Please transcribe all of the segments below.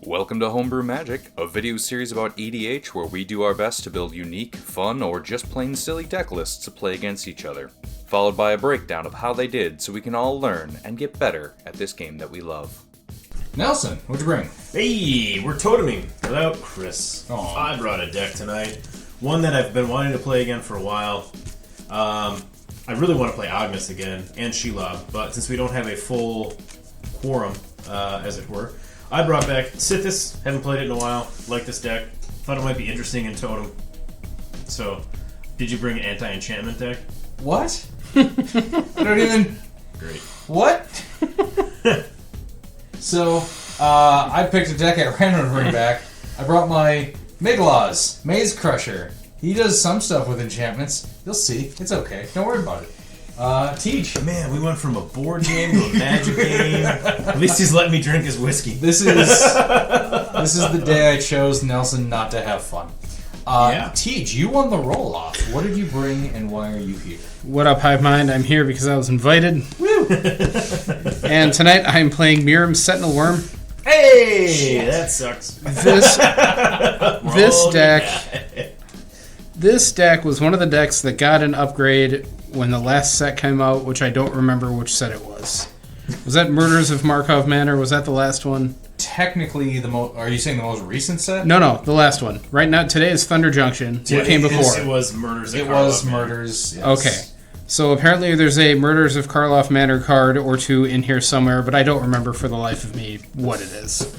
Welcome to Homebrew Magic, a video series about EDH where we do our best to build unique, fun, or just plain silly deck lists to play against each other, followed by a breakdown of how they did so we can all learn and get better at this game that we love. Nelson, what'd you bring? Hey, we're toteming without Chris. Aw. I brought a deck tonight. One that I've been wanting to play again for a while. I really want to play Agnes again, and Shelob, but since we don't have a full quorum, as it were, I brought back Sythis. Haven't played it in a while. Like this deck. Thought it might be interesting in Totem. So, did you bring an anti-enchantment deck? What? I don't even... Great. What? So, I picked a deck at random to bring back. I brought my Migloz, Maze Crusher. He does some stuff with enchantments. You'll see. It's okay. Don't worry about it. Teach. Man, we went from a board game to a magic game. At least he's letting me drink his whiskey. This is the day I chose Nelson not to have fun. Yeah. Teach, you won the roll-off. What did you bring and why are you here? What up, Hive Mind? I'm here because I was invited. Woo! And tonight I'm playing Miirym Sentinel Worm. Hey! Shit. That sucks. This deck was one of the decks that got an upgrade when the last set came out, which I don't remember which set it was. Was that Murders of Markov Manor? Was that the last one? Technically, are you saying the most recent set? No, the last one. Right now, today is Thunder Junction. What came before? It was Murders of It Karlov was Manor. Murders. Yes. Okay. So apparently there's a Murders of Karlov Manor card or two in here somewhere, but I don't remember for the life of me what it is.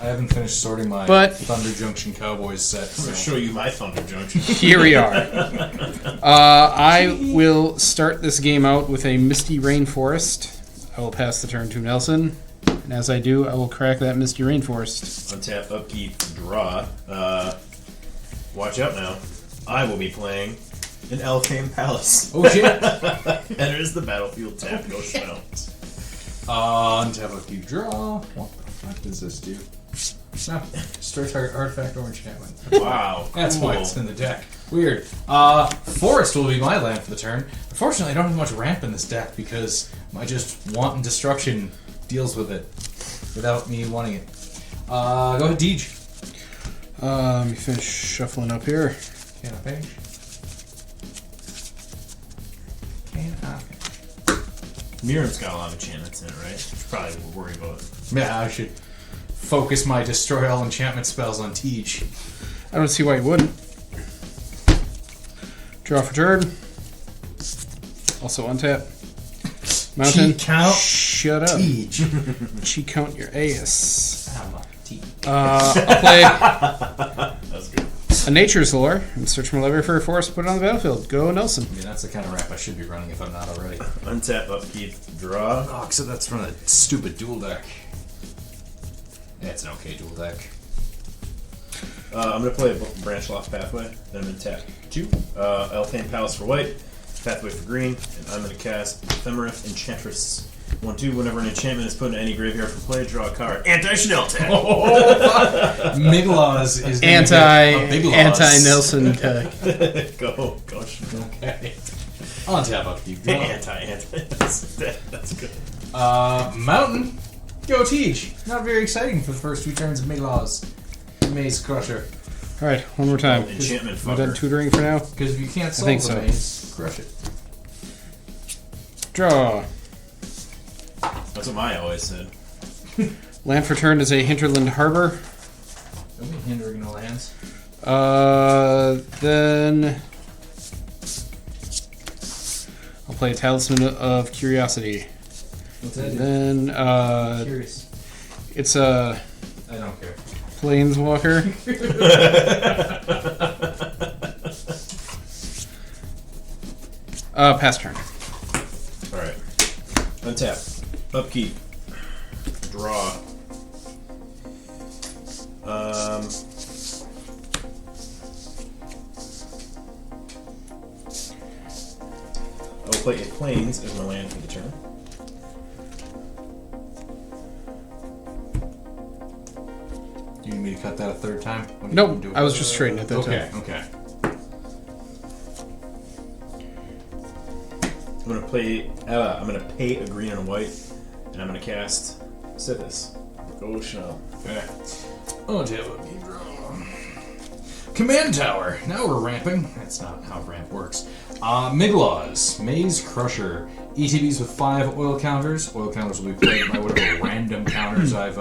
I haven't finished sorting my But- Thunder Junction Cowboys set. I'm going to So. show you my Thunder Junction. Here we are. I will start this game out with a Misty Rainforest. I will pass the turn to Nelson. And as I do, I will crack that Misty Rainforest. Untap, upkeep, draw. Watch out now. I will be playing an Elfame Palace. Oh shit! Enters the battlefield, tap, go spell. Untap if you draw. What the fuck does this do? No, start target artifact or enchantment. Wow. That's why it's in the deck. Weird. Forest will be my land for the turn. Unfortunately, I don't have much ramp in this deck because my just wanton destruction deals with it without me wanting it. Go ahead, Deej. Let me finish shuffling up here. Can I page? Can I page? Miirym's got a lot of enchantments in it, right? Should probably worry about it. Yeah, I should focus my destroy all enchantment spells on Teach. I don't see why you wouldn't. Draw for turn. Also untap. Mountain. Cheat count. Shut up. Teach. Cheat count your ass. I'm a Teach. I'll play That's good. a Nature's Lore and search my library for a forest to put it on the battlefield. Go Nelson. I mean, that's the kind of rap I should be running if I'm not already. Untap, upkeep, draw. Oh, except that's from a stupid dual deck. Yeah, it's an okay dual deck. I'm going to play a Branch Loft Pathway. Then I'm going to tap 2. Elfame Palace for white. Pathway for green. And I'm going to cast Ephemerith Enchantress. 1/2. Whenever an enchantment is put into any graveyard for play, draw a card. Anti-Schnell tag. Migloz is gonna Anti get a Migloz. Nelson tag. Go. Okay. On tap upkeep. Anti. That's good. Mountain. Go Teach. Not very exciting for the first 2 turns of Migloz. Maze Crusher. Alright, one more time. Enchantment Am I done fucker. tutoring for now? Because if you can't solve think the so. maze, crush it. Draw. That's what Maya always said. Land for turn is a Hinterland Harbor. Don't be hindering the lands. Then I'll play Talisman of Curiosity. What's that do? Then Curious. it's a I don't care. Planeswalker. Pass turn. Alright. Untap. Upkeep. Draw. I will play a Plains as my land for the turn. Do you need me to cut that a third time? What do you Nope, do? I was just trading it that Okay, time. okay. I'm gonna pay a green and a white, and I'm gonna cast Sythis. Go Chanel. Okay. Oh, Java. Command Tower. Now we're ramping. That's not how ramp works. Migloz. Maze Crusher. ETBs with 5 oil counters. Oil counters will be played by whatever random counters I've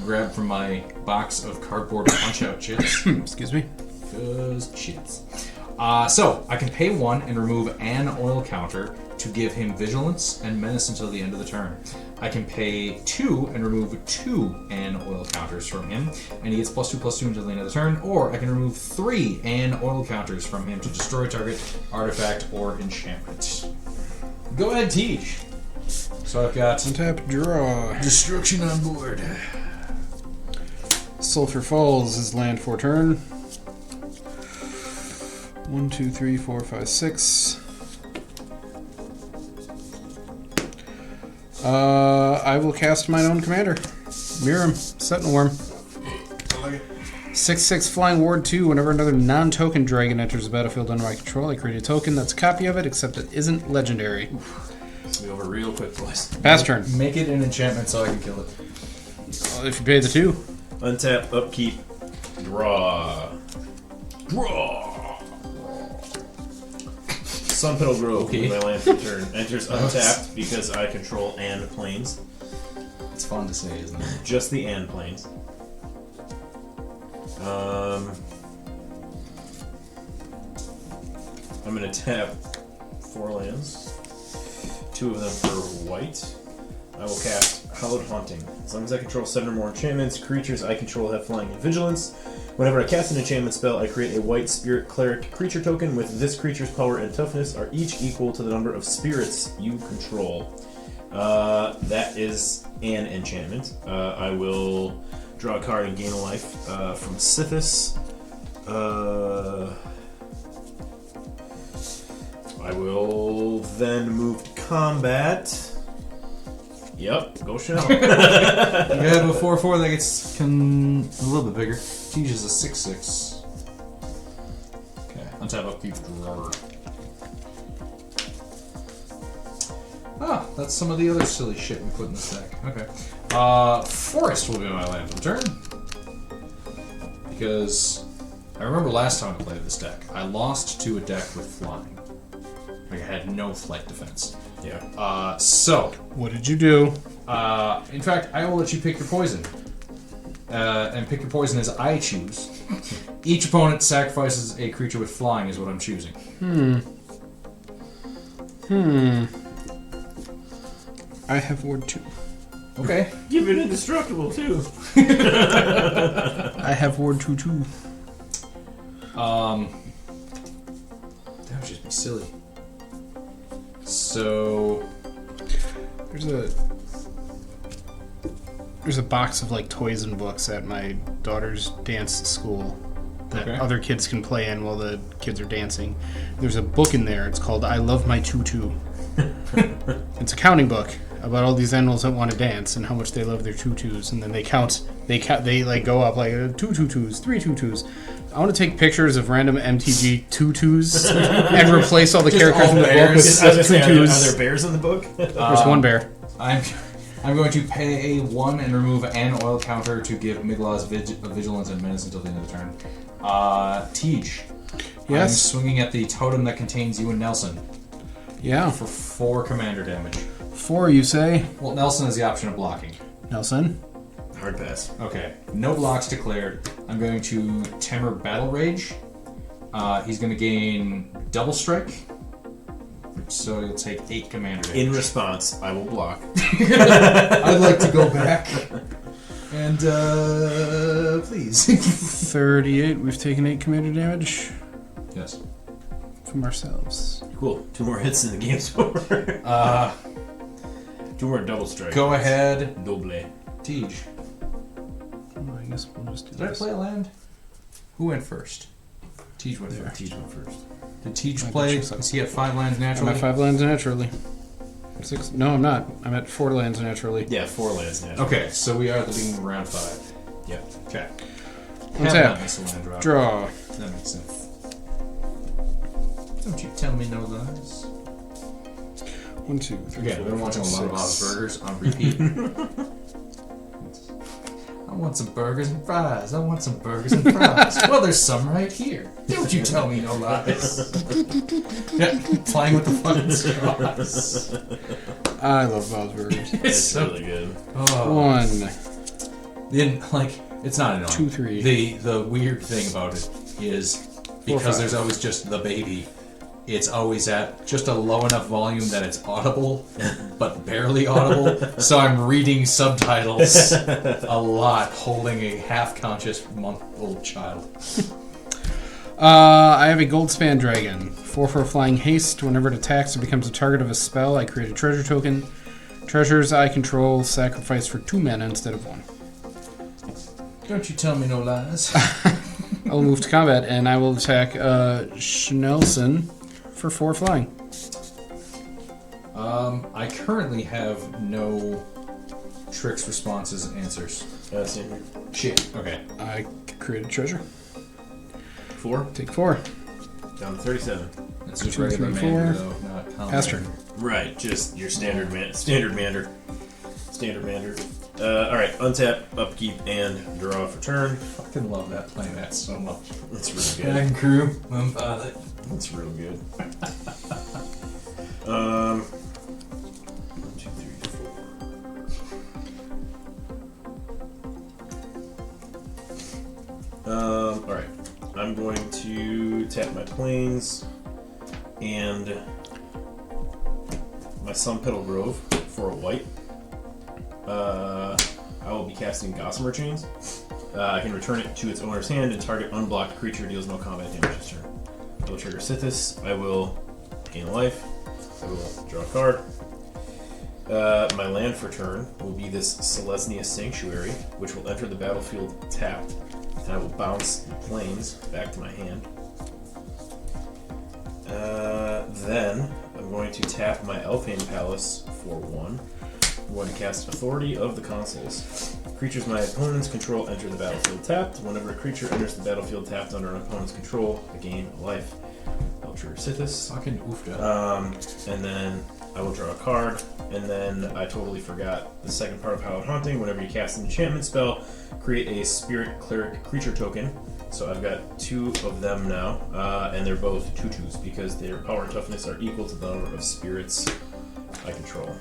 grabbed from my box of cardboard punch-out chits. Excuse me. Those chits. So, I can pay 1 and remove an oil counter to give him Vigilance and Menace until the end of the turn. I can pay 2 and remove 2 an oil counters from him, and he gets +2/+2 until the end of the turn, or I can remove 3 an oil counters from him to destroy target artifact or enchantment. Go ahead, Teach. So I've got Untap, draw. Destruction on board. Sulphur Falls is land for turn. 1, 2, 3, 4, 5, 6. I will cast mine own commander. Miirym, Sentinel Worm. 6/6 Flying Ward 2. Whenever another non-token dragon enters the battlefield under my control, I create a token that's a copy of it, except it isn't legendary. Let's be over real quick, boys. Pass turn. Make it an enchantment so I can kill it. If you pay the 2. Untap, upkeep, draw. Draw. Sunpetal Grove, Okay. my land for turn. Enters untapped because I control and planes. It's fun to say, isn't it? Just the and planes. I'm gonna tap 4 lands. 2 of them for white. I will cast Hallowed Haunting. As long as I control 7 or more enchantments, creatures I control have flying and vigilance. Whenever I cast an enchantment spell, I create a white spirit cleric creature token with this creature's power and toughness are each equal to the number of spirits you control. That is an enchantment. I will draw a card and gain a life from Sythis. I will then move to combat. Yep, go Chanel. You have a 4/4 that gets a little bit bigger. Teaches a 6/6. Okay, untap upkeep drawer. Ah, that's some of the other silly shit we put in this deck. Okay. Forest will be my land for the turn. Because I remember last time I played this deck, I lost to a deck with flying. Like I had no flight defense. Yeah. So What did you do? in fact, I will let you pick your poison. And pick your poison as I choose. Each opponent sacrifices a creature with flying is what I'm choosing. I have Ward 2. Okay. Give it indestructible too. I have Ward 2 too. That would just be silly. So There's a box of like toys and books at my daughter's dance school that other kids can play in while the kids are dancing. There's a book in there. It's called I Love My Tutu. It's a counting book about all these animals that want to dance and how much they love their tutus, and then they count. They like go up like 2 tutus, 3 tutus. I want to take pictures of random MTG tutus and replace all the characters in the book with Are tutus. there bears in the book? There's one bear. I'm going to pay 1 and remove an oil counter to give Migloz vigilance and menace until the end of the turn. Tej. I'm Yes. swinging at the totem that contains you and Nelson Yeah. for 4 commander damage. 4, you say? Well, Nelson has the option of blocking. Nelson. Hard pass. Okay, no blocks declared. I'm going to Temur Battle Rage. He's going to gain double strike, so he'll take 8 commander damage. In response, I will block. I'd like to go back. And, please. 38. We've taken 8 commander damage Yes. from ourselves. Cool. 2 more hits and the game's over. 2 more double strike. Go ahead, Double. Tej. Oh, I guess we'll just do Did I this. play a land? Who went first? Tej went first. Teach one first. Did Tej I play? bet you so. Is he at 5 lands I'm naturally? at 5 lands naturally. 6. No, I'm not. I'm at 4 lands naturally. Yeah, 4 lands now. Okay, so we are at the beginning of round 5. Yep. Okay. Untap. Have not missed a land drop. Draw. That makes sense. Don't you tell me no lies. 1, 2, 3. Okay, we've been watching a lot of Bob's Burgers on repeat. want some burgers and fries. I want some burgers and fries. Well, there's some right here. Don't you tell me no lies. Yeah, playing with the fucking straws. I love Bob's Burgers. It's so really good. Oh. 1, Then, like, it's not annoying. 2, 3. The weird thing about it is because 4, 5. there's always just the baby. It's always at just a low enough volume that it's audible, but barely audible. So I'm reading subtitles a lot, holding a half-conscious month-old child. I have a gold span dragon. 4 for flying haste. Whenever it attacks or becomes a target of a spell, I create a treasure token. Treasures I control sacrifice for 2 mana instead of 1. Don't you tell me no lies. I will move to combat and I will attack Schnelson for 4 flying. I currently have no tricks, responses, and answers. Same here. Shit. Okay. I create a treasure. 4. Take 4. Down to 37. That's just 2, regular 3, mander, 4. though, not common. Pass turn. Right, just your standard mander. Alright, untap, upkeep, and draw for turn. I fucking love that playing that so much. That's really good. Gang crew, I'm father. That's real good. 1, 2, 3, 4. Alright. I'm going to tap my plains and my Sun Petal Grove for a white. I will be casting Gossamer Chains. I can return it to its owner's hand and target unblocked creature deals no combat damage this turn. I will trigger Sythis. I will gain a life. I will draw a card. My land for turn will be this Selesnya Sanctuary, which will enter the battlefield tapped, and I will bounce the plains back to my hand. Then I'm going to tap my Elfane Palace for 1. I'm going to cast Authority of the Consuls. Creatures my opponents control enter the battlefield tapped. Whenever a creature enters the battlefield tapped under an opponent's control, I gain a life. I'll trigger Sythis. Fucking oofda. And then I will draw a card. And then I totally forgot the second part of Hallowed Haunting. Whenever you cast an enchantment spell, create a Spirit Cleric creature token. So I've got 2 of them now, and they're both 2/2s because their power and toughness are equal to the number of spirits I control.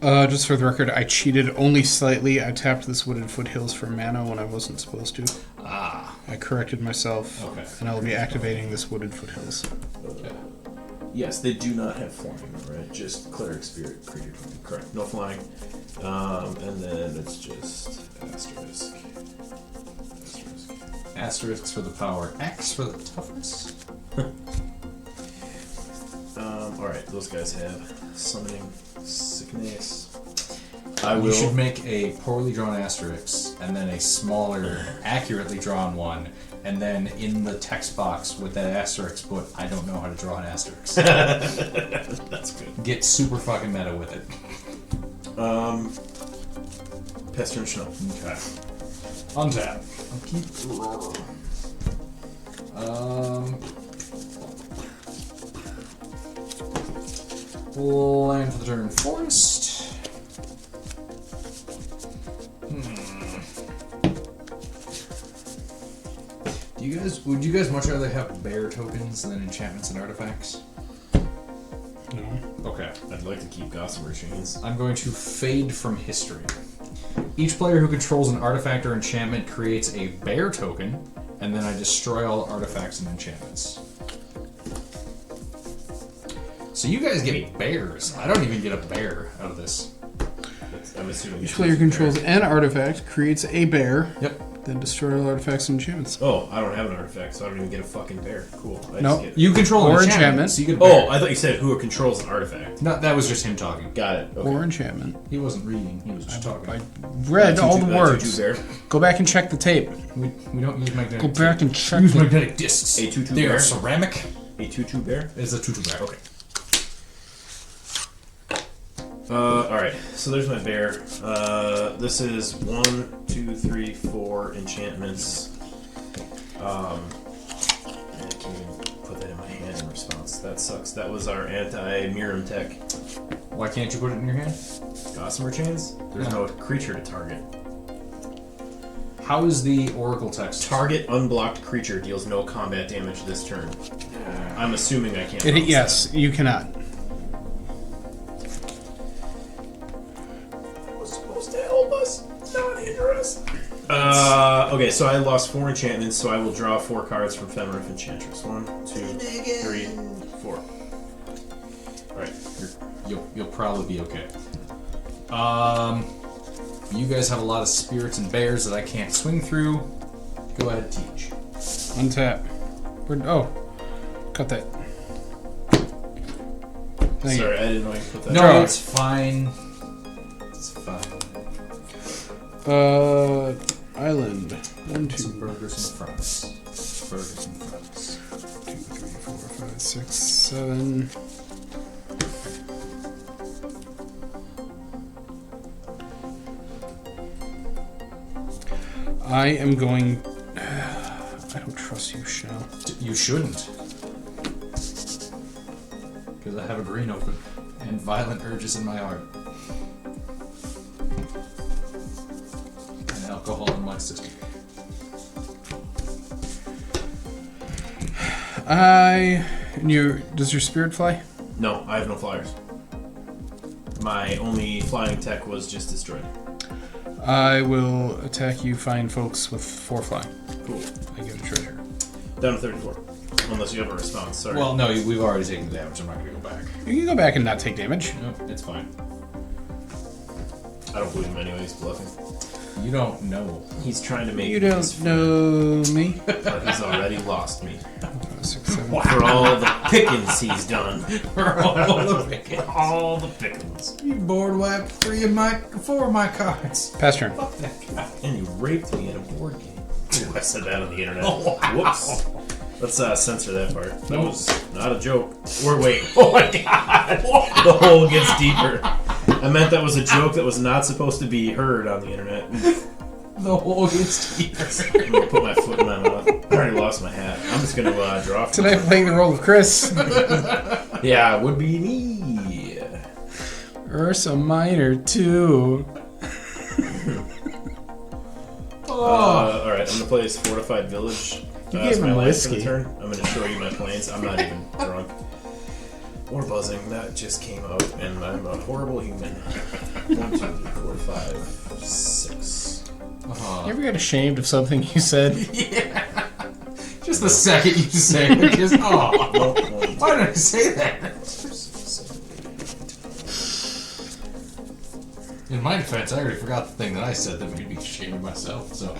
Just for the record, I cheated only slightly. I tapped this Wooded Foothills for mana when I wasn't supposed to. Ah. I corrected myself, Okay. and I will be activating this Wooded Foothills. Yes, they do not have flying, right? Just Cleric Spirit creature token. Correct. No flying. And then it's just asterisk. Asterisks for the power, X for the toughness. Alright, those guys have Summoning Sickness. You should make a poorly drawn asterisk, and then a smaller, accurately drawn one, and then in the text box with that asterisk put, I don't know how to draw an asterisk. That's good. Get super fucking meta with it. Pester and Snow. Okay. Untap. Land for the turn. Forest. Would you guys much rather have bear tokens than enchantments and artifacts? No. Okay. I'd like to keep Gossamer Chains. I'm going to fade from history. Each player who controls an artifact or enchantment creates a bear token, and then I destroy all artifacts and enchantments. So you guys get bears. I don't even get a bear out of this. I'm assuming Each player controls an artifact, creates a bear, Yep. then destroy all artifacts and enchantments. Oh, I don't have an artifact, so I don't even get a fucking bear. Cool. I No. just get... You control Or an enchantment, enchantment. so you get a bear. Oh, I thought you said who controls an artifact. No, that was just him talking. Got it. Okay. Or enchantment. He wasn't reading. He was just talking. I read all the words. bear. Go back and check the tape. We don't use magnetic. Go back and check use the magnetic discs. A 2/2 They bear? are ceramic. A 2/2 bear? It's a 2/2 bear. Okay. Alright, so there's my bear. This is 1, 2, 3, 4 enchantments. I can't even put that in my hand in response. That sucks. That was our anti-Miirym tech. Why can't you put it in your hand? Gossamer Chains? There's no creature to target. How is the Oracle text? Target unblocked creature deals no combat damage this turn. I'm assuming I can't. Yes, you cannot. That was supposed to help us, not hinder us. Okay, so I lost 4 enchantments, so I will draw 4 cards from Femorif Enchantress. 1, 2, 3, 4. Alright. You'll probably be okay. You guys have a lot of spirits and bears that I can't swing through. Go ahead, teach. Untap. Cut that. Thank Sorry, you. I didn't know you put that. No, Draw. it's fine. It's fine. Island. 1, 2, Some burgers in front of us. Burgers in front of us. 2, 3, 4, 5, 6, 7. I am going. I don't trust you, Shell. You shouldn't. Because I have a green open and violent urges in my heart. And alcohol in my system. Does your spirit fly? No, I have no flyers. My only flying tech was just destroyed. I will attack you fine folks with 4 flying. Cool. I get a treasure. Down to 34. Unless you have a response, sorry. Well, no, we've already taken the damage. I'm not going to go back. You can go back and not take damage. No, it's fine. I don't believe him anyway, he's bluffing. You don't know. He's trying to make You his don't know me. but he's already lost me. 6, 7. For all the pickings he's done. all the pickings. All the pickings. You board wiped 4 of my cards. Pass turn. And you raped me in a board game. Ooh, I said that on the internet. Whoops. Let's censor that part. That was not a joke. Or wait. Oh my god. The hole gets deeper. I meant that was a joke that was not supposed to be heard on the internet. The hole gets deeper. I'm gonna put my foot in my mouth. I already lost my hat. I'm just gonna draw. Tonight playing the role of Chris. Yeah, it would be me. Ursa Minor 2. Alright, I'm gonna play this Fortified Village. You As gave my him land for the whiskey. turn. I'm gonna show you my planes. I'm not even drunk. Or buzzing. That just came out, and I'm a horrible human. 1, 2, 3, 4, 5, 6. You ever get ashamed of something you said? Yeah. Just the second you say it, just why did I say that? In my defense, I already forgot the thing that I said that made me ashamed of myself. So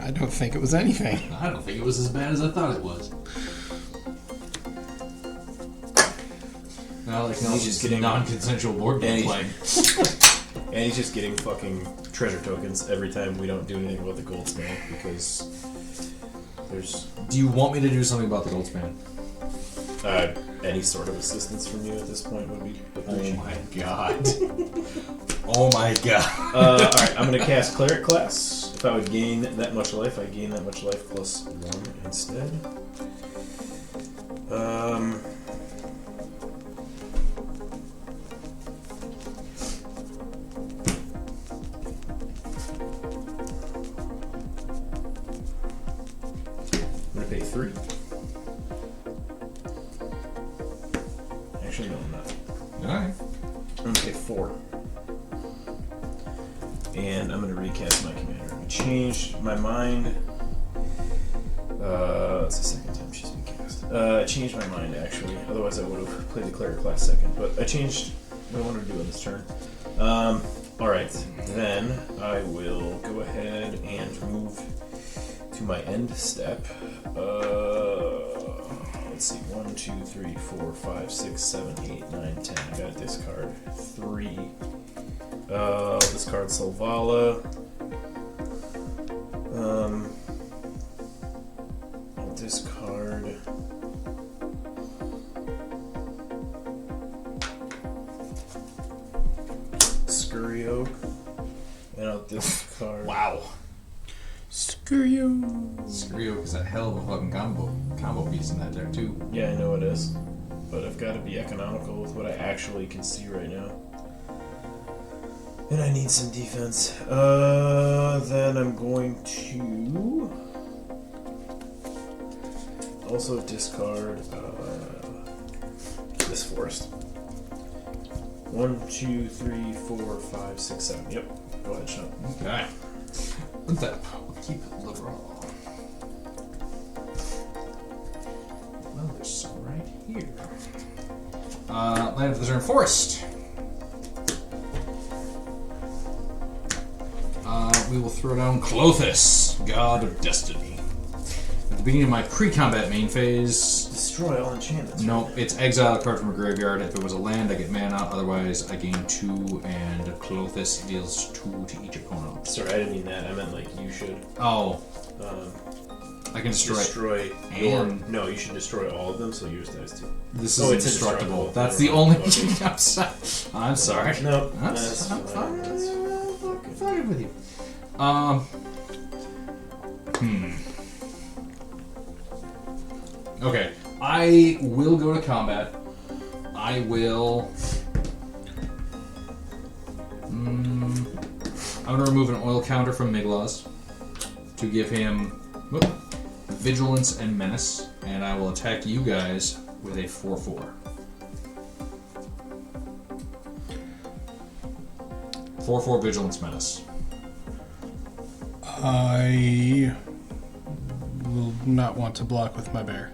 I don't think it was anything. I don't think it was as bad as I thought it was. Now, like, He's just getting non-consensual board game playing. And he's just getting fucking treasure tokens every time we don't do anything about the gold span because there's Do you want me to do something about the gold span? any sort of assistance from you at this point would be Oh appreciated. my god. Oh my god. Alright, I'm gonna cast Cleric class. If I would gain that much life, I gain that much life plus 1 instead. I'm gonna pay 3. Actually, no, I'm not. Alright. I'm gonna pay 4. And I'm gonna recast my commander. I changed my mind. It's the second time she's been cast. I changed my mind actually. Otherwise, I would have played the cleric class second. But I changed what I wanted to do on this turn. Alright, then I will go ahead and move to my end step. Let's see, 1, 2, 3, 4, 5, 6, 7, 8, 9, 10. I gotta discard 3. Discard Solvala. I'll discard. Scurry Oak. And I'll discard. Wow. Screw you. Screw is a hell of a fucking combo piece in that there too. Yeah, I know it is. but I've got to be economical with what I actually can see right now. And I need some defense. Then I'm going to also discard this forest. 1, 2, 3, 4, 5, 6, 7. Yep. Go ahead, Sean. Okay. With that, we'll keep the raw. Well, there's some right here. Land of the Turn Forest. We will throw down Clothis, God of Destiny. At the beginning of my pre-combat main phase... Destroy all enchantments. No, it's exile a card from a graveyard. If it was a land, I get mana. Otherwise, I gain 2, and Clothis deals 2 to each opponent. Sorry, I didn't mean that. I meant like you should. Oh. I can destroy your... and... No, you should destroy all of them, so yours does too. This is indestructible. That's the only... I'm sorry. No, I'm fine with you. Okay, I will go to combat. I will... I'm going to remove an oil counter from Migloz to give him Vigilance and Menace, and I will attack you guys with a 4/4. 4/4 Vigilance Menace. I will not want to block with my bear.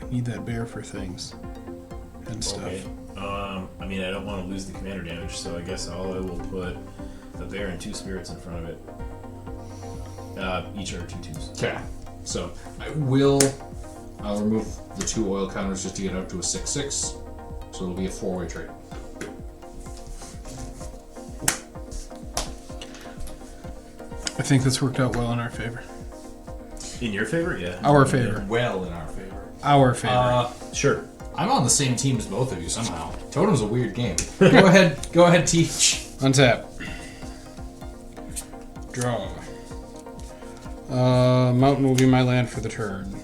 I need that bear for things and stuff. Okay. I mean, I don't want to lose the commander damage, so I guess I will put a bear and 2 spirits in front of it. Each are 2 2s. Okay, so I'll remove the 2 oil counters just to get up to a 6/6, so it'll be a 4-way trade. I think this worked out well in our favor. In your favor, yeah. Our favor. Well, in our favor. Our favor. Sure. I'm on the same team as both of you somehow. Totem's a weird game. Go ahead, teach. Untap. Draw. Mountain will be my land for the turn.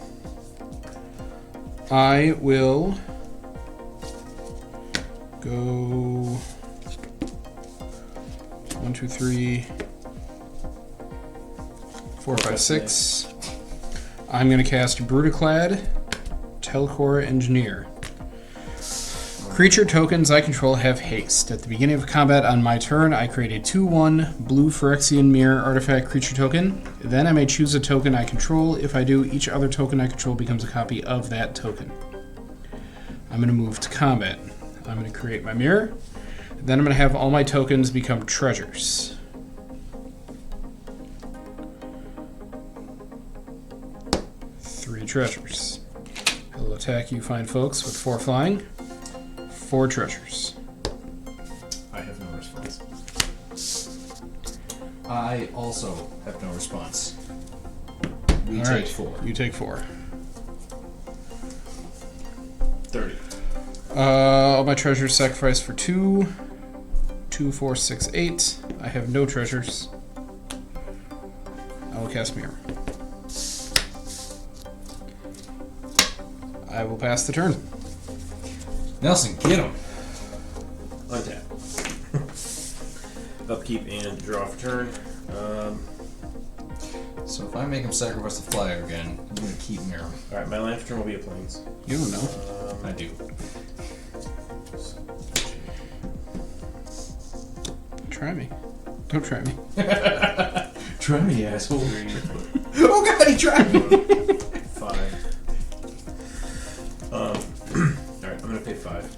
I will go 1, 2, 3, 4, 5, 6. I'm going to cast Brutaclad, Telcor Engineer. Creature tokens I control have haste. At the beginning of combat on my turn, I create a 2/1 blue Phyrexian Mirror artifact creature token. Then I may choose a token I control. If I do, each other token I control becomes a copy of that token. I'm going to move to combat. I'm going to create my mirror. Then I'm going to have all my tokens become treasures. Three treasures. I will attack you fine folks with 4 flying. 4 treasures. I have no response. I also have no response. We All take right. 4. You take 4. 30. All my treasures sacrificed for 2. 2, 4, 6, 8. I have no treasures. I will cast Miirym. I will pass the turn. Nelson, get him. Untap. Upkeep and draw for turn. So if I make him sacrifice the flyer again, I'm going to keep Miirym. Alright, my land for turn will be a plains. You don't know. I do. Try me. Don't try me. Try me, asshole. Oh god, he tried me! 5. Alright, I'm going to pay 5.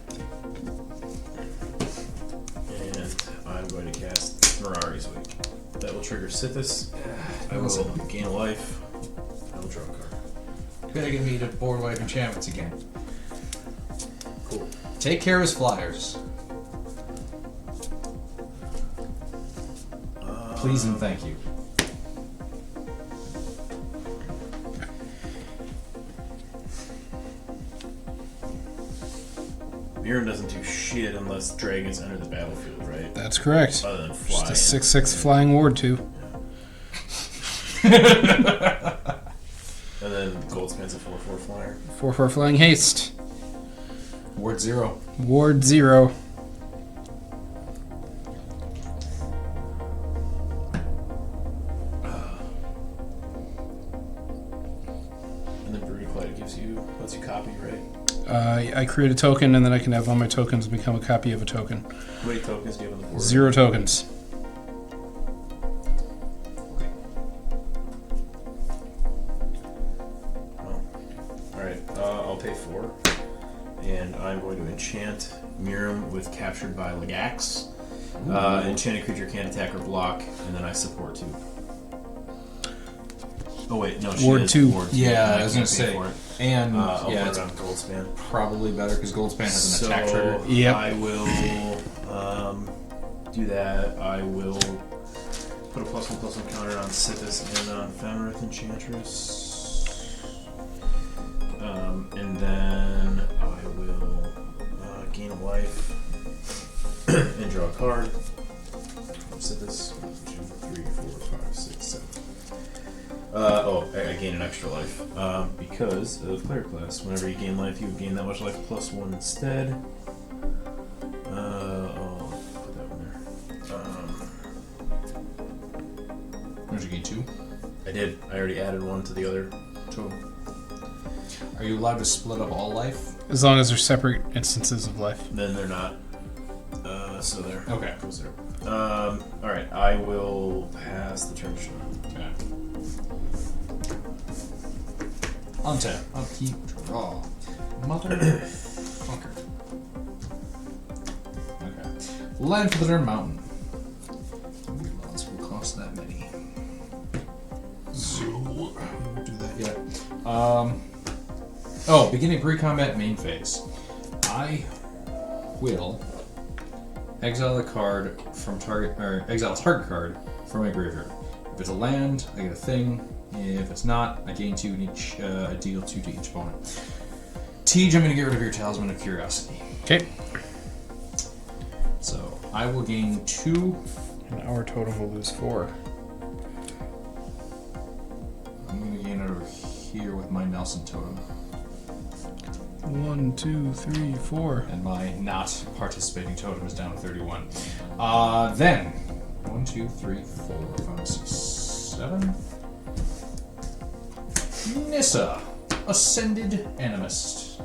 And I'm going to cast Mirari's Wake. That will trigger Sythis. I will gain a life. I will draw a card. You gotta get me to board wipe enchantments again. Cool. Take care of his flyers. Please and thank you. Miirym doesn't do shit unless dragons enter the battlefield, right? That's correct. Other than fly. Just a 6/6 flying ward too. And then Goldspan's a 4/4 flyer. 4/4 flying haste. Ward 0. Ward 0. And then Brooded Light lets you copy, right? I create a token, and then I can have all my tokens become a copy of a token. How many tokens do you have on the board? 0 tokens. Alright, I'll pay 4. And I'm going to enchant Miirym with Captured by Legax. Enchanted creature can't attack or block, and then I support 2. Oh wait, no, she Ward is 2. Ward 2. Yeah, and I was going can't to pay say. for it. And I'll yeah, put it's it on Goldspan. probably better because Goldspan has an So attack trigger. Yep. I will do that. I will put a +1/+1 counter on Sythis and on Fenrith Enchantress. And then I will gain a life and draw a card. Sythis. 1, 2, 3, 4, 5, 6, 7. I gain an extra life because of player class. Whenever you gain life, you gain that much life +1 instead. I'll put that one there. Did you gain 2? I did. I already added 1 to the other total. Are you allowed to split up all life? As long as they're separate instances of life. Then they're not. So there. Okay. Goes there. Alright, I will pass the turn to Sean. Okay. Untap. Upkeep. Draw. Motherfucker. Okay. Land for the turn. Mountain. Migloz will cost that many. So we'll do that yet. Beginning pre-combat main phase. I will exile a card from target, or exile a target card from my graveyard. If it's a land, I get a thing. If it's not, I gain 2 in each. I deal 2 to each opponent. Tej, I'm going to get rid of your Talisman of Curiosity. Okay. So I will gain 2. And our totem will lose 4. I'm going to gain it over here with my Nelson totem. 1, 2, 3, 4. And my not participating totem is down to 31. Then 1, 2, 3, 4, 5, 6, 7. Nissa, Ascended Animist.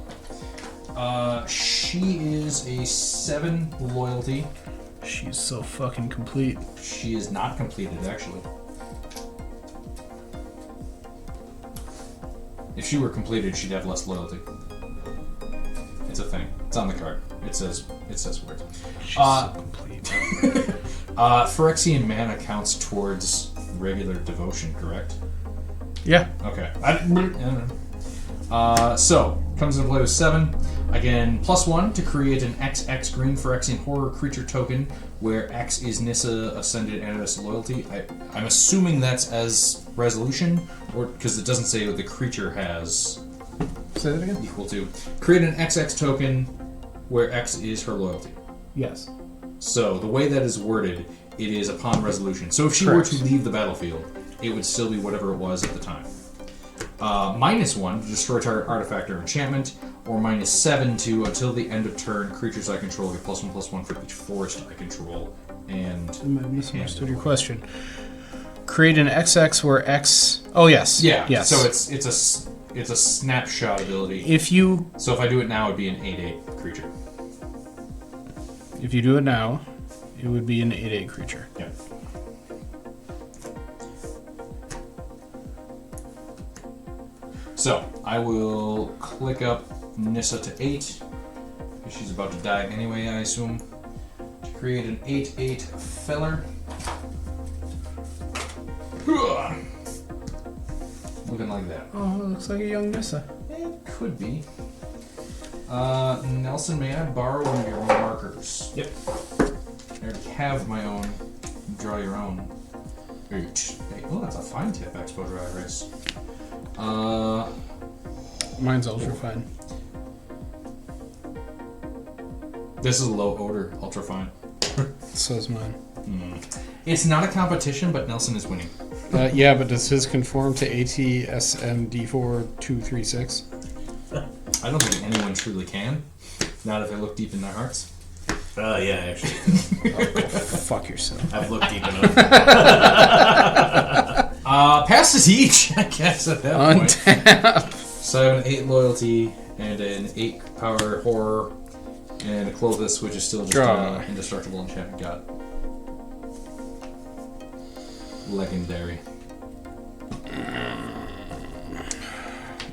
She is a 7 loyalty. She's so fucking complete. She is not completed, actually. If she were completed, she'd have less loyalty. It's a thing. It's on the card. It says words. She's so complete. Phyrexian mana counts towards regular devotion, correct? Yeah. Okay. I don't know. So, comes into play with 7. Again, +1 to create an XX green Phyrexian horror creature token where X is Nissa Ascended Animist loyalty. I'm assuming that's as resolution, or because it doesn't say what the creature has. Say that again? Equal to. Create an XX token where X is her loyalty. Yes. So, the way that is worded, it is upon resolution. So if she Correct. were to leave the battlefield, it would still be whatever it was at the time. -1 to destroy target artifact or enchantment, or -7 to until the end of turn, creatures I control get +1/+1 for each forest I control. And I misunderstood your question. Create an XX where X. Oh yes. yeah, Yes. so it's a snapshot ability. if you So if I do it now, it'd be an 8/8 creature. do it now, it would be an 8/8 creature. Yeah. So, I will click up Nissa to 8, because she's about to die anyway, I assume, to create an 8/8 feller. Looking like that. Oh, it looks like a young Nissa. It could be. Nelson, may I borrow one of your markers? Yep. I already have my own. Draw your own. Hey, oh, that's a fine tip, Expo Dry Erase. Mine's ultra fine. This is a low odor, ultra fine. So is mine. It's not a competition, but Nelson is winning. Yeah, but does his conform to ATSMD4236? I don't think anyone truly can. Not if they look deep in their hearts. Yeah, actually. Fuck yourself. I've looked deep enough. Pass the siege, I guess, at that point. Untap. So I have an 8 loyalty and an 8 power horror and a Clovis, which is still just Draw. indestructible enchantment god. Legendary.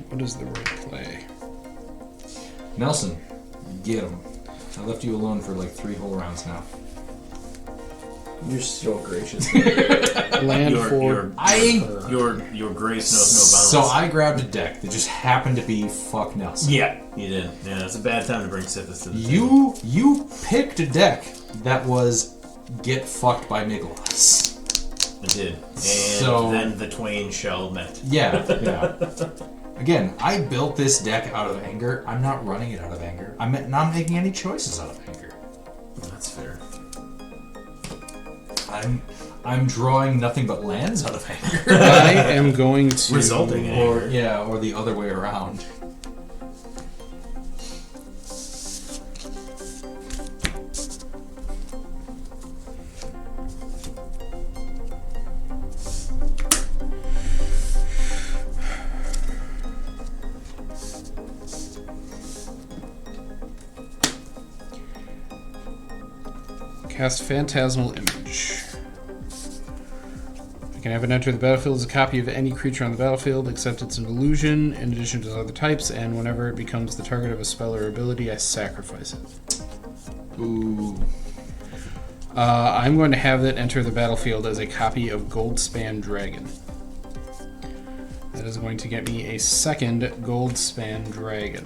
What is the right play? Nelson, get him. I left you alone for like 3 whole rounds now. You're so gracious. Land for... Your grace knows no bounds. So I grabbed a deck that just happened to be fuck Nelson. Yeah, you did. Yeah, it's a bad time to bring Sythis to the table. You picked a deck that was get fucked by Migloz. I did. And So- then the twain shall met. Yeah. Again, I built this deck out of anger. I'm not running it out of anger. I'm not making any choices out of anger. That's fair. I'm drawing nothing but lands out of anger. I am going to... Resulting in or anger. or the other way around. Cast Phantasmal Image. I can have it enter the battlefield as a copy of any creature on the battlefield, except it's an illusion, in addition to other types, and whenever it becomes the target of a spell or ability, I sacrifice it. Ooh. I'm going to have it enter the battlefield as a copy of Goldspan Dragon. That is going to get me a second Goldspan Dragon.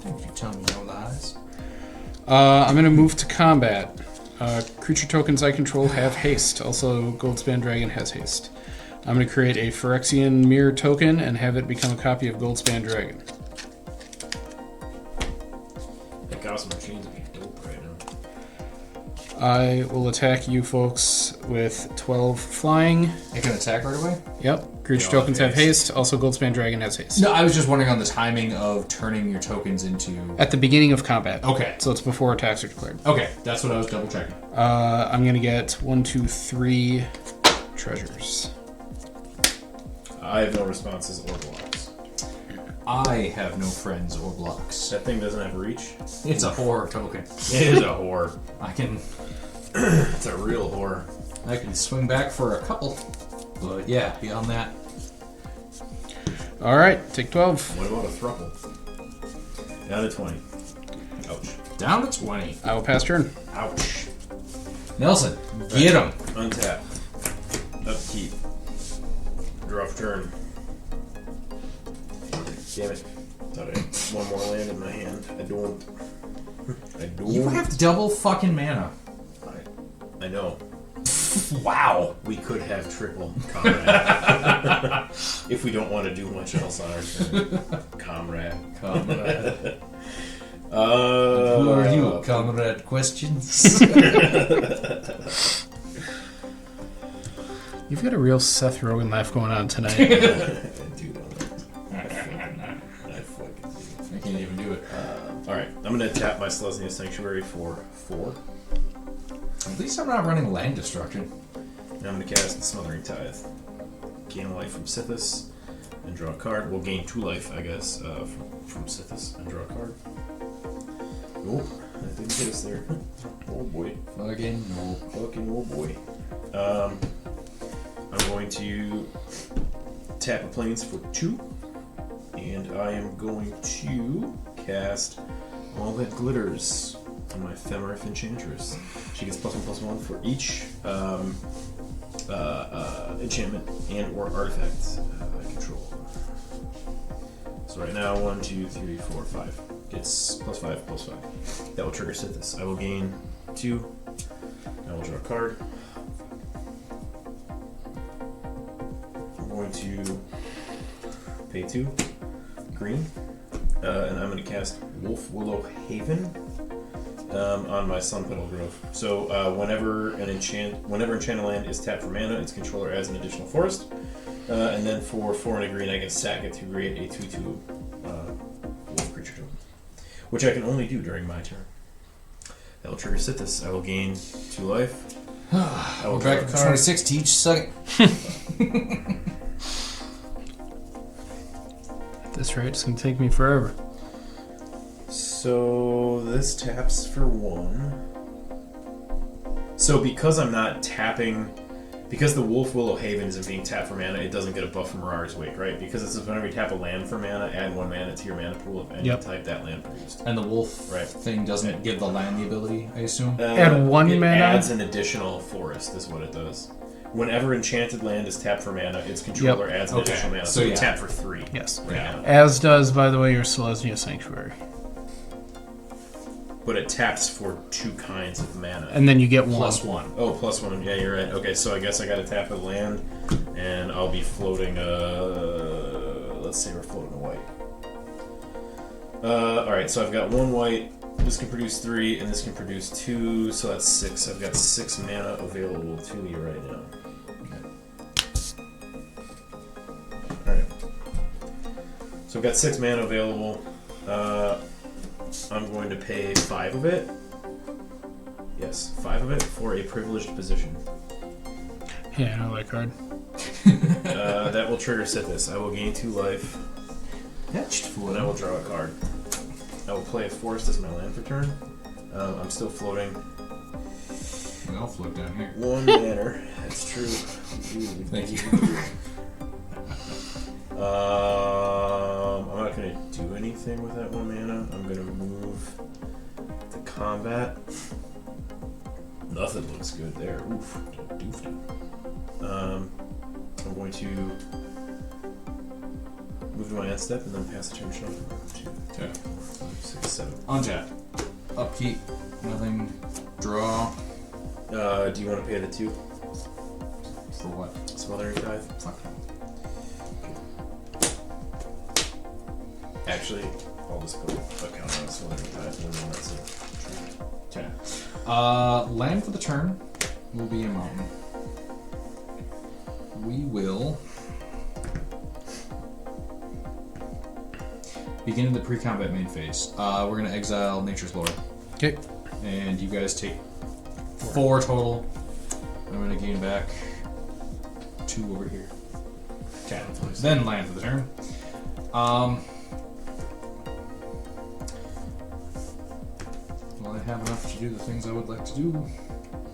Thank you, tell me no lies. I'm going to move to combat. Creature tokens I control have haste. Also, Goldspan Dragon has haste. I'm going to create a Phyrexian Mirror token and have it become a copy of Goldspan Dragon. That Gotham Machine's being dope right now. I will attack you folks with 12 flying. It can attack right away? Yep. Creature They all tokens have have haste. Also, Goldspan Dragon has haste. No, I was just wondering on the timing of turning your tokens into... At the beginning of combat. Okay. So it's before attacks are declared. Okay, that's what I was double checking. I'm going to get 1, 2, 3 treasures. I have no responses or blocks. I have no friends or blocks. That thing doesn't have reach. It's a horror token. It is a whore. I can It's a real whore. swing back for a couple. But yeah, beyond that. Alright, take 12. What about a thruple? Down to 20. Ouch. Down to 20. I will pass turn. Ouch. Nelson, get him. Untap. Upkeep. Draw for turn. Damn it. Thought I had one more land in my hand. I don't. You have double fucking mana. I know. Wow. We could have triple comrade. If we don't want to do much else on our turn. Comrade. Comrade. Who Who are you, comrade? Questions? You've got a real Seth Rogen laugh going on tonight. Dude, I fucking do. I can't even do it. Alright, I'm going to tap my Selesnya Sanctuary for 4. At least I'm not running land destruction. And I'm going to cast Smothering Tithe. Gain a life from Sythis and draw a card. We'll gain 2 life, I guess, from Sythis and draw a card. Oh, that didn't get us there. Oh boy. Fucking no. Fucking oh boy. I'm going to tap a plains for 2. And I am going to cast All That Glitters on my Ephemerif Enchantress. She gets +1/+1 for each enchantment and or artifact I control. So right now, 1, 2, 3, 4, 5. It's +5/+5. That will trigger Sythis. I will gain 2. I will draw a card. I'm going to pay 2 green and I'm going to cast Wolf Willow Haven on my Sun Petal Grove. So whenever enchanted land is tapped for mana, its controller adds an additional forest. And then for 4 and a green, I can sack it to create a 2/2 wolf creature token, which I can only do during my turn. That will trigger Sythis. I will gain 2 life. I will Back draw a to card. 26 to each second. At this rate, it's going to take me forever. So this taps for 1. So because I'm not tapping, because the Wolf Willow Haven isn't being tapped for mana, it doesn't get a buff from Mirar's Wake, right? Because it says whenever you tap a land for mana, add 1 mana to your mana pool of any type that land produced. And the wolf Right. thing doesn't give the land the ability, I assume? Add 1 it mana? adds an additional forest, is what it does. Whenever enchanted land is tapped for mana, its controller adds an Okay. additional mana. So So you yeah. tap for 3. Yes. Right Yeah. now. As does, by the way, your Selesnya Sanctuary. But it taps for 2 kinds of mana. And then you get 1. Plus 1. Oh, plus 1. Yeah, you're right. Okay, so I guess I got to tap a land, and I'll be floating. Let's say we're floating a white. All right, so I've got 1 white. This can produce 3, and this can produce 2. So that's 6. I've got 6 mana available to me right now. All right. So I've got 6 mana available. I'm going to pay 5 of it. Yes, 5 of it for a privileged position. Yeah, I know that card. That will trigger Sythis. I will gain 2 life, Fetched and I will draw a card. I will play a forest as my land for turn. I'm still floating. I'll float down here. 1 mana. That's true. Thank you. I'm not going to do anything with that 1 mana. I'm going to move to combat. Nothing looks good there. Oof. Doofed. I'm going to move to my end step and then pass the turn shuffle. 2, 3, 4, 5, 6, 7. Untap. Upkeep. Nothing. Draw. Do you want to pay the 2? For what? Smothering Tithe? Fuck no. Actually, I'll just put a count on Smothering Tithe and then that's it. Okay. Land for the turn will be a mountain. We will begin the pre-combat main phase. We're going to exile Nature's Lord. Okay. And you guys take 4 total. I'm going to gain back 2 over here. Okay. Then land for the turn. Will I have enough to do the things I would like to do?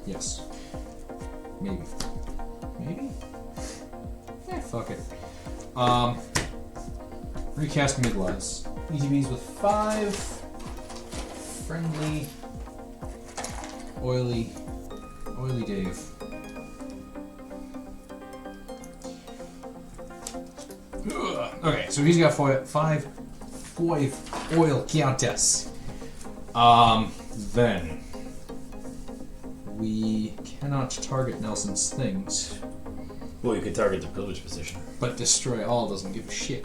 Yes. Maybe. Maybe? Fuck it. Recast Migloz. ETBs with 5. Friendly. Oily Dave. Ugh. Okay, so he's got 5 oil Countess. Then we cannot target Nelson's things, Well, you could target the privileged position. but destroy all doesn't give a shit.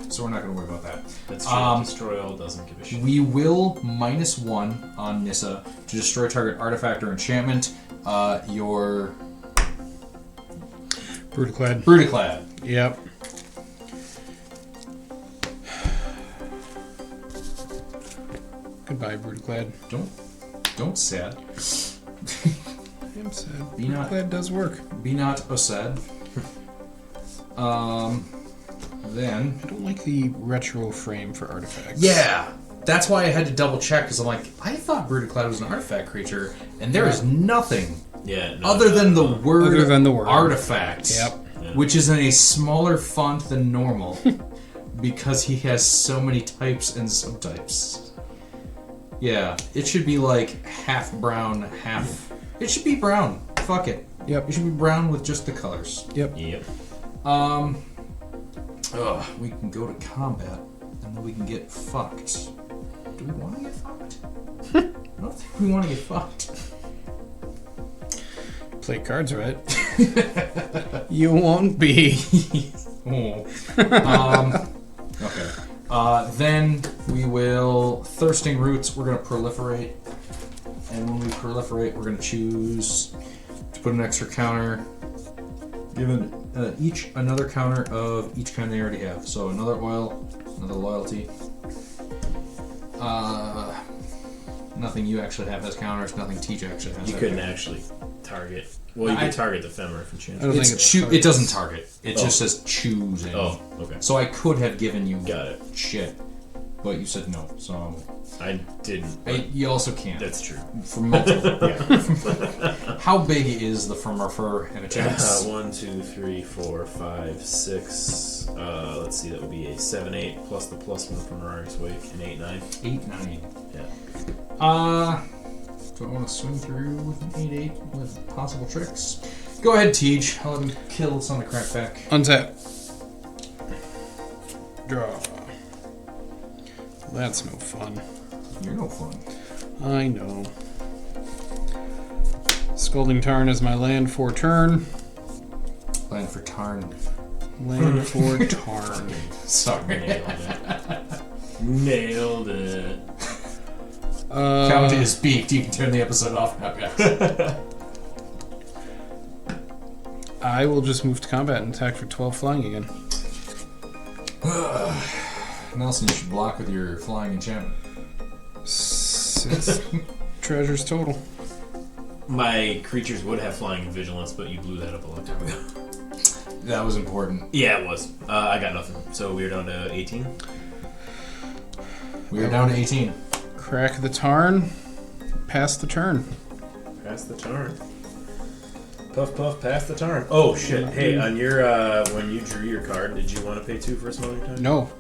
So we're not going to worry about that. That's true. Destroy all doesn't give a shit. We will -1 on Nissa to destroy target artifact or enchantment. Your Brutaclad. Brutaclad. Yep. Goodbye, Brutaclad. Don't sad. I am sad. Be not- Brutaclad does work. Be not sad. Then I don't like the retro frame for artifacts. yeah, that's why I had to double check because I'm like, I thought Brutaclad was an artifact creature, and there is nothing Yeah. No, other than the word Other than the word. artifact. Yep. Which is in a smaller font than normal because he has so many types and subtypes. Yeah, it should be like half brown, half. It should be brown. Fuck it. Yep. It should be brown with just the colors. Yep. Yep. We can go to combat and then we can get fucked. Do we want to get fucked? I don't think we want to get fucked. Play cards right. You won't be. Oh. Okay. Then we will Thirsting Roots. We're going to proliferate. And when we proliferate, we're going to choose to put an extra counter. Given each another counter of each kind they already have. So another oil, another loyalty. Nothing you actually have has counters. Nothing Teach actually has. You couldn't actually target. Well, you could target the Femmer if you choose. I don't think It doesn't target. It just says choose. Oh, okay. So I could have given you Got it. shit, but you said no. So I didn't. you also can't. That's true. For multiple. Yeah. How big is the Fur and a chance? 1, 2, 3, 4, 5, 6. Let's see, that would be a 7, 8 plus the +1 from Mirari's Wake, an 8, 9. 8, 9. Yeah. Do I want to swing through with an 8, 8 with possible tricks? Go ahead, Teach. I'll let him kill some of the crackback. Untap. Draw. That's no fun. You're no fun. I know. Scalding Tarn is my land for turn. Land for Tarn. Land for Tarn. Sorry. Nailed it. Count is beaked. You can turn the episode off now, guys. I will just move to combat and attack for 12 flying again. Nelson, you should block with your flying enchantment. 6 treasures total. My creatures would have flying and vigilance, but you blew that up a long time ago. That was important. Yeah, it was. I got nothing. So we are down to 18. We are down to 18. Crack the Tarn. Pass the turn. Pass the turn. Puff, puff, pass the turn. Oh, shit. Hey, on your, when you drew your card, did you want to pay 2 for a smelling time? No,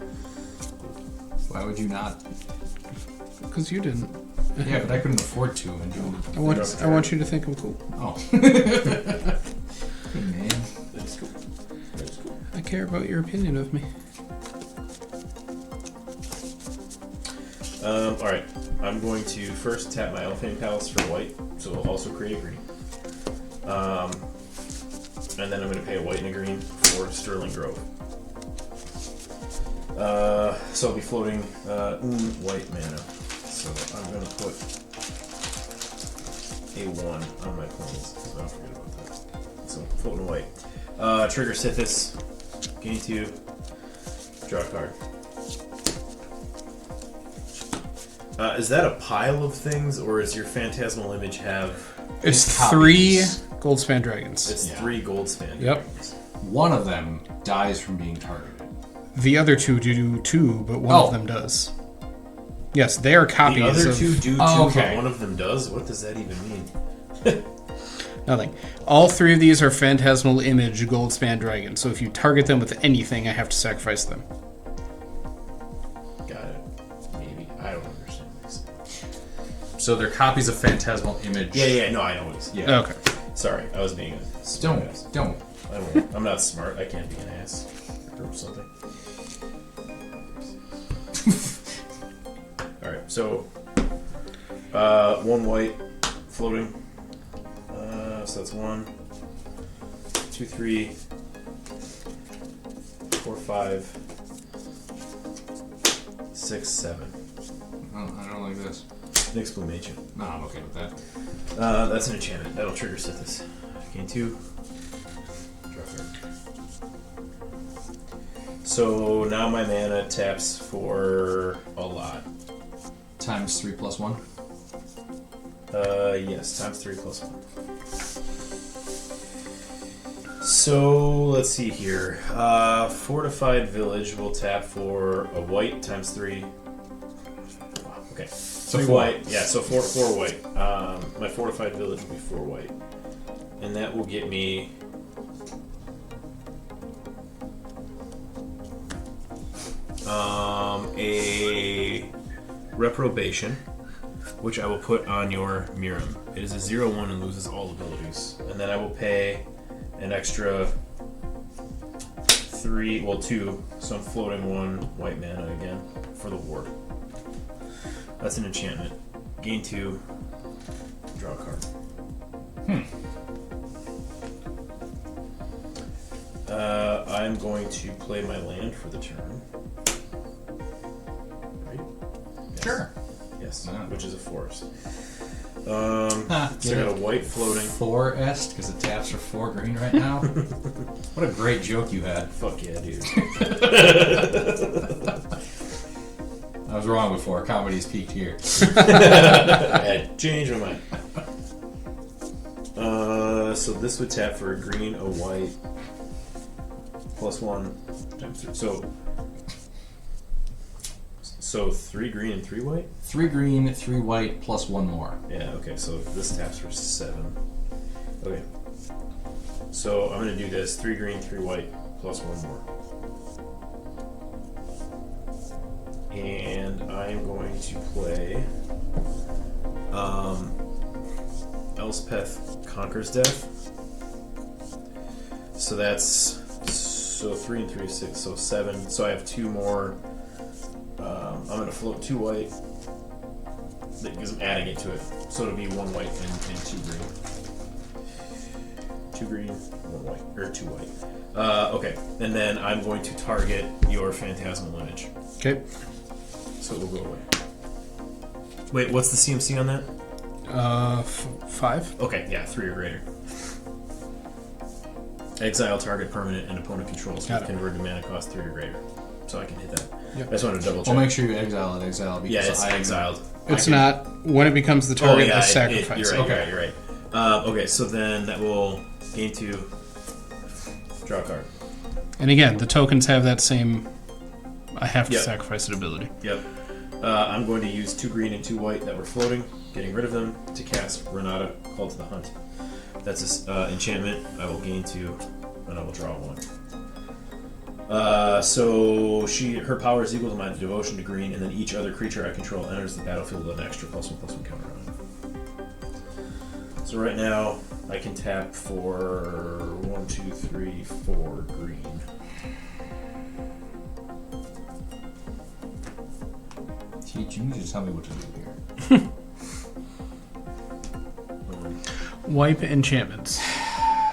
Why would you not? because you didn't. Yeah, but I couldn't afford to. And you... I want you to think I'm cool. Oh. Hey, man. That's cool. That's cool. I care about your opinion of me. Alright. I'm going to first tap my Elfane Palace for white, so I'll also create a green. And then I'm going to pay a white and a green for Sterling Grove. So I'll be floating white mana. So I'm going to put a 1 on my planes, so don't forget about that. So floating white. Trigger Sythis. Gain 2. Draw a card. Is that a pile of things, or is your Phantasmal Image have... It's copies. 3 Goldspan Dragons. It's Yeah. 3 Goldspan. Yep. One of them dies from being targeted. The other 2 do 2, but one of them does. Yes, they are copies The other of 2 do 2, okay. but one of them does? What does that even mean? nothing. All 3 of these are Phantasmal Image Goldspan Dragons, so if you target them with anything, I have to sacrifice them. Got it. Maybe. I don't understand this. So they're copies of Phantasmal Image. Yeah, no, I know what it's... Yeah. Okay. Sorry, I was being a smart ass. Don't. I won't. I'm not smart. I can't be an ass. Or something. Alright, so... 1 white, floating. So that's 1, 2, 3, 4, 5, 6, 7. I don't like this. Nyx Plumation. No, I'm okay with that. That's an enchantment. That'll trigger Sythis. Gain 2. Draw card. So now my mana taps for a lot. Times 3 plus 1. Yes, times 3 plus 1. So let's see here. Fortified Village will tap for a white times 3. Okay. So 3 4. white. Yeah, so 4 white. My Fortified Village will be 4 white. And that will get me... a Reprobation, which I will put on your Miirym. It is a 0/1 and loses all abilities. And then I will pay an extra 2, so I'm floating 1 white mana again for the ward. That's an enchantment. Gain 2, draw a card. I'm going to play my land for the turn. Sure. Yes, Yeah. which is a forest. So I got a white floating. Forest, because it taps for 4 green right now. What a great joke you had. Fuck yeah, dude. I was wrong before. Comedy's peaked here. I changed my mind. So this would tap for a green, a white, +1 times 3. So 3 green and 3 white? 3 green, 3 white, plus 1 more. Yeah, okay, so this taps for 7. Okay. So I'm going to do this 3 green, 3 white, plus 1 more. And I'm going to play Elspeth Conquers Death. So that's 3 and 3 is 6, so 7. So I have 2 more. I'm going to float 2 white because I'm adding it to it. So it'll be 1 white and 2 green. 2 green, 1 white, or 2 white. Okay, and then I'm going to target your phantasmal image. Okay. So it will go away. Wait, what's the CMC on that? 5. Okay, yeah, 3 or greater. Exile target permanent and opponent controls Got with it. converted mana cost 3 or greater. So I can hit that. Yep. I just wanted to double check. Well, make sure you exile it. Exile because Yeah, it's I exiled. It's not. When it becomes the target, it's sacrifice. You're right, Okay. you're right. Okay, so then that will gain 2. Draw a card. And again, the tokens have that same. I have to Yep. sacrifice an ability. Yep. I'm going to use 2 green and 2 white that were floating, getting rid of them, to cast Renata, Call to the Hunt. That's an enchantment. I will gain 2, and I will draw 1. So her power is equal to my devotion to green, and then each other creature I control enters the battlefield with an extra +1/+1 counter on it. So right now, I can tap for 1, 2, 3, 4 green. Teach you just tell me what to do here. Wipe enchantments.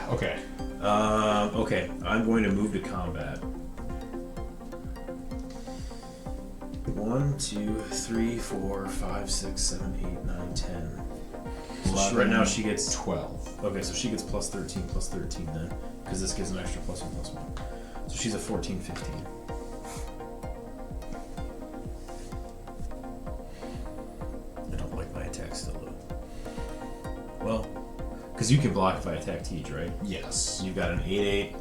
Okay. Okay, I'm going to move to combat. 1, 2, 3, 4, 5, 6, 7, 8, 9, 10. So right now she gets 12. Okay, so she gets +13 then, because this gives an extra +1/+1. So she's a 14, 15. I don't like my attack still though. Well, because you can block if I attack Teej, right? Yes. You've got an 8/8,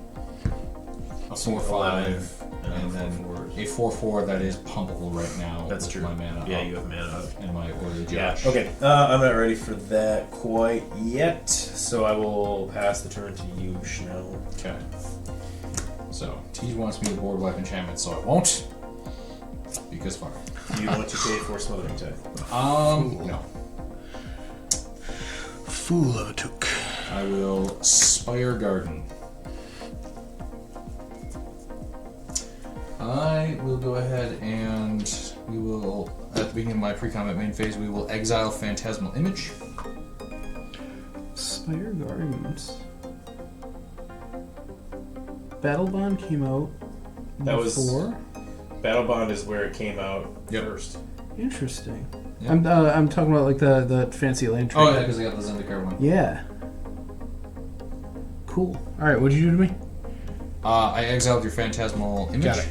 A 4/5, and a then 4/4. a 4/4 that is pumpable right now. That's with true. My mana Yeah, up you have mana up. and my Order Yeah. Judge. Okay. I'm not ready for that quite yet, so I will pass the turn to you, Schnell. Okay. So Teej wants me to board wipe enchantment, so I won't. Because fine. Do you want to pay for Smothering Tide? No. Fool of a took. I will Spire Garden. I will go ahead and we will, at the beginning of my pre-combat main phase, we will exile Phantasmal Image. Spire Gardens. Battle Bond came out That was- before. Battle Bond is where it came out Yep. first. Interesting. Yep. I'm talking about like the fancy land tree. Oh yeah, because I got the Zendikar one. Yeah. Cool. All right, what'd you do to me? I exiled your Phantasmal Image. Got it.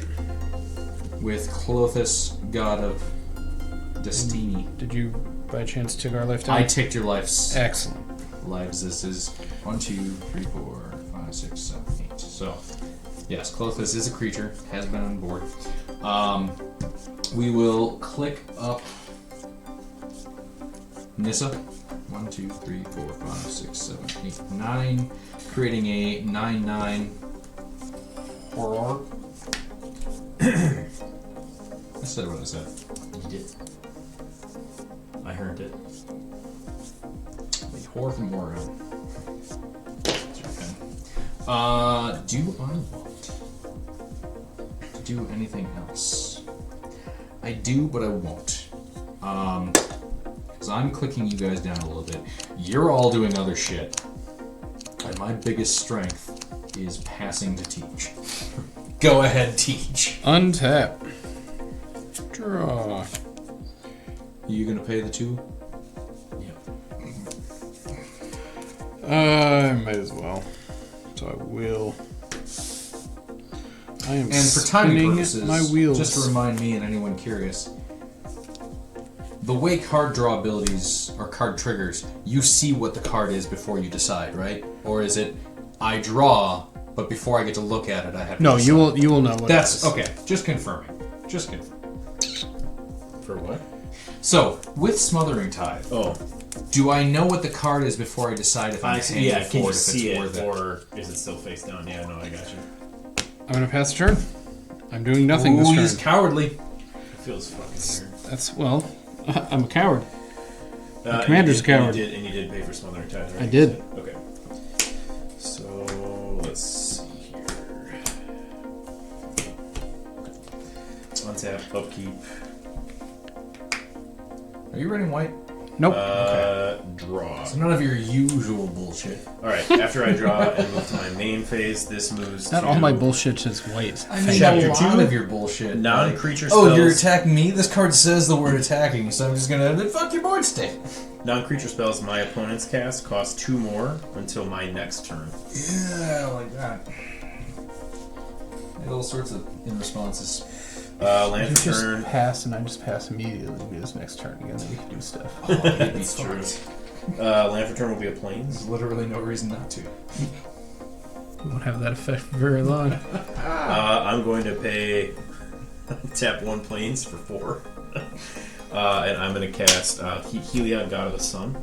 With Clothis, God of Destiny. Did you, by chance, take our life down? I ticked your lives. Excellent. Lives. This is 1, 2, 3, 4, 5, 6, 7, 8. So, yes, Clothis is a creature. Has been on board. We will click up Nissa. 1, 2, 3, 4, 5, 6, 7, 8, 9. Creating a 9/9 horror. I said what I said. You did. I heard it. Wait, horror from Oregon. That's your pen. Do I want to do anything else? I do, but I won't. Because I'm clicking you guys down a little bit. You're all doing other shit. And my biggest strength is passing to Teach. Go ahead, Teach. Untap. Draw. You gonna pay the 2? I might as well. So I will. I am And for timing spinning purposes, my wheels. just to remind me and anyone curious, the way card draw abilities or card triggers, you see what the card is before you decide, right? Or is it I draw, but before I get to look at it, I have to No, decide? you will know what That's it is. okay. Just confirming. Just confirm. For what? So with Smothering Tithe, Oh, do I know what the card is before I decide if I'm I see. Yeah, paying can for you it, if see it's it, worth it? or is it still face down? Yeah, no, I got you. I'm gonna pass the turn. I'm doing nothing Ooh, this he's turn. cowardly. It feels fucking weird. That's well. I'm a coward. The commander's and you a coward. And you did pay for Smothering Tithe, right? I did. Okay. So let's see here. Untap, upkeep. Are you running white? Nope. Draw. So none of your usual bullshit. Alright, after I draw and move to my main phase, this moves Not to all my bullshit is white. I mean, Chapter a lot 2, of your bullshit. non-creature Oh, spells. you're attacking me? This card says the word attacking, so I'm just gonna fuck your board state. Non-creature spells my opponent's cast cost 2 more until my next turn. Yeah, I like that. I had all sorts of in responses. You Land for just turn. pass, and I just pass immediately. Because next turn again, then we can do stuff. That's true. Land for turn will be a plains. There's literally no reason not to. We won't have that effect for very long. I'm going to pay tap 1 plains for 4. And I'm going to cast Heliod, God of the Sun.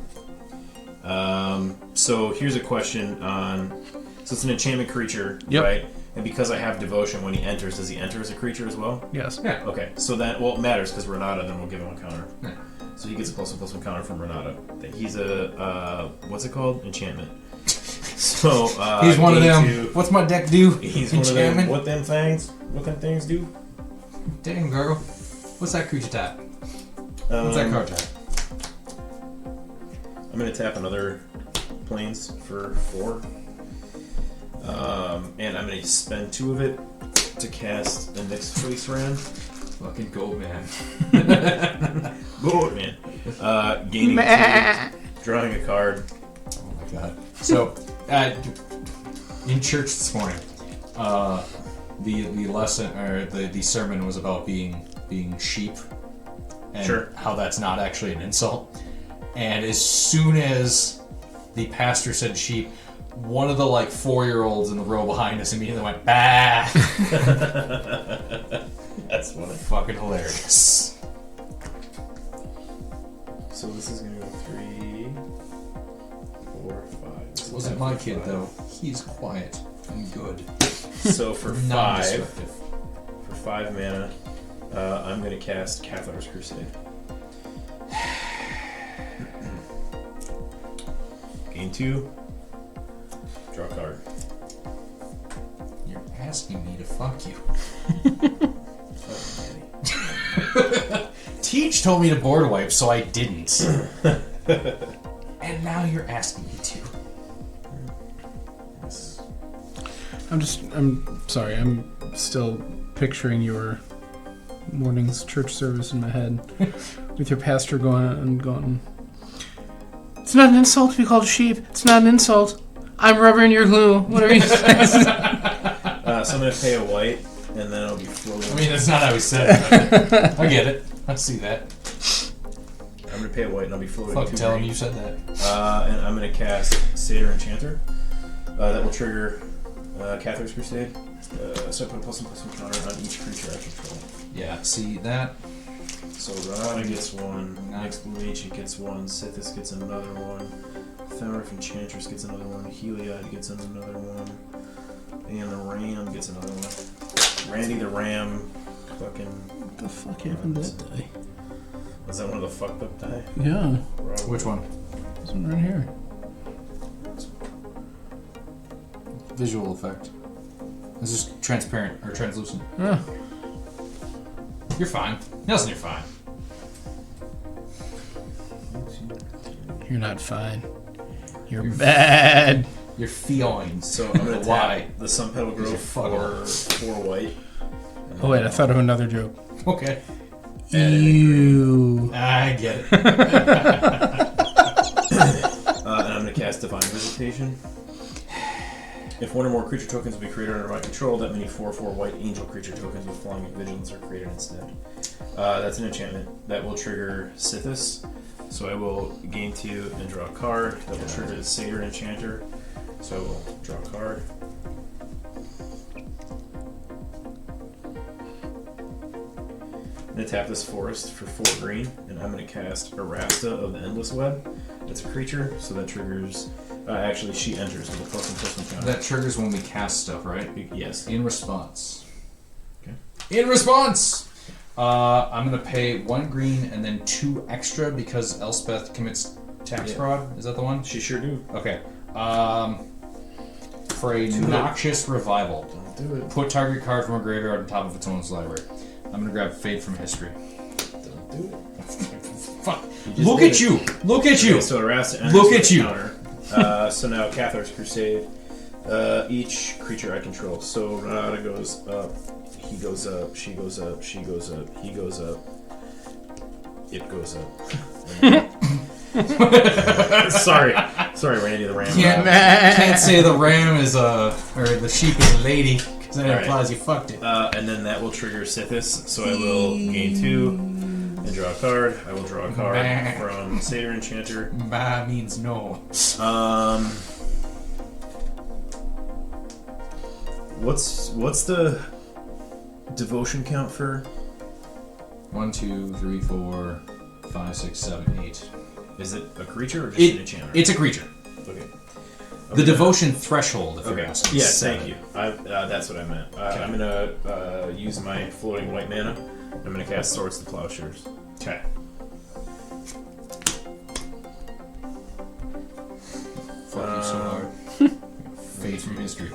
So here's a question on... So it's an enchantment creature, Yep. right? And because I have devotion, when he enters, does he enter as a creature as well? Yes. Yeah. Okay, so that, well, it matters because Renata, then we'll give him a counter. Yeah. So he gets a +1/+1 counter from Renata. He's a, what's it called? Enchantment. So, He's one of gain them. 2. What's my deck do? He's one of them. Enchantment? What them things do? Damn, girl. What's that creature tap? What's that card tap? I'm going to tap another plains for 4. And I'm going to spend 2 of it to cast the next face ram. Fucking gold man. Gold man. Gaining 2, drawing a card. Oh my god. So, in church this morning, the lesson or the sermon was about being sheep, and Sure. how that's not actually an insult. And as soon as the pastor said sheep, one of the 4-year-olds in the row behind us immediately went bah. That's funny. Fucking hilarious. So this is going to go 3, 4, 5. This is Wasn't tap my for kid 5. though. He's quiet and good. So for 5, Non-destructive. for 5 mana, I'm going to cast Cathar's Crusade. Gain 2. Draw a card. You're asking me to fuck you. Teach told me to board wipe, so I didn't. And now you're asking me to. Yes. I'm sorry. I'm still picturing your morning's church service in my head with your pastor going. It's not an insult to be called a sheep. It's not an insult. I'm rubber in your glue. Whatever you say. So I'm going to pay a white, and then I'll be floating. I mean, that's not how he said it. But I get it. I see that. I'm going to pay a white, and I'll be floating. Fucking 2 tell him green. you said that. And I'm going to cast Satyr Enchanter. That will trigger Cathar's Crusade. So I put a +1/+1 counter on each creature I control. Yeah, see that? So Renata gets 1, Next Blue Ancient gets 1, Sythis gets another 1, Fenric Enchantress gets another 1, Heliod gets another 1, and the Ram gets another 1. Randy the Ram, fucking... What the fuck happened that day? Was that one of the fucked up die? Yeah, Probably. Which one? this one right here. Visual effect. It's just transparent or translucent. Ah, You're fine. Nelson, you're fine. you're not fine. You're bad. You're feeling. So I'm gonna Why? tap the Sun Petal These are Grove fuck for 4 white. Oh wait, I thought of another joke. Okay. Ew. I get it. And I'm going to cast Divine Visitation. If one or more creature tokens will be created under my control, that many 4/4 white angel creature tokens with flying and vigilance are created instead. That's an enchantment. That will trigger Sythis. So I will gain 2 and draw a card. That will trigger the Satyr Enchanter. So I will draw a card. I'm going to tap this forest for 4 green, and I'm going to cast Arasta of the Endless Web. It's a creature, so that triggers... actually, she enters with a +1/+1 counter. That triggers when we cast stuff, right? Yes. In response. Okay. In response! I'm going to pay 1 green and then 2 extra because Elspeth commits tax fraud. Is that the one? She sure do. Okay. For a noxious revival. Don't do it. Put target card from a graveyard on top of its owner's library. I'm going to grab Fade from History. Don't do it. Fuck. You Look did at it. you! Look at you! Okay, so Arasta enters Look with at a you. counter. So now Cathar's Crusade. Each creature I control. So Renata goes up. He goes up. She goes up. She goes up. He goes up. It goes up. Sorry, Randy the Ram. Can't say the ram is or the sheep is a lady because that All right. implies you fucked it. And then that will trigger Sythis. So I will gain 2 and draw a card. I will draw a card from Satyr Enchanter. Ba means no. What's the devotion count for? 1, 2, 3, 4, 5, 6, 7, 8. Is it a creature or just an enchanter? It's a creature. Okay. The devotion threshold, if you're Okay. asking. Yeah, 7. thank you. That's what I meant. I'm gonna use my floating white mana. I'm gonna cast Swords to Plowshares. Okay. Fuck you so hard. Fade from history.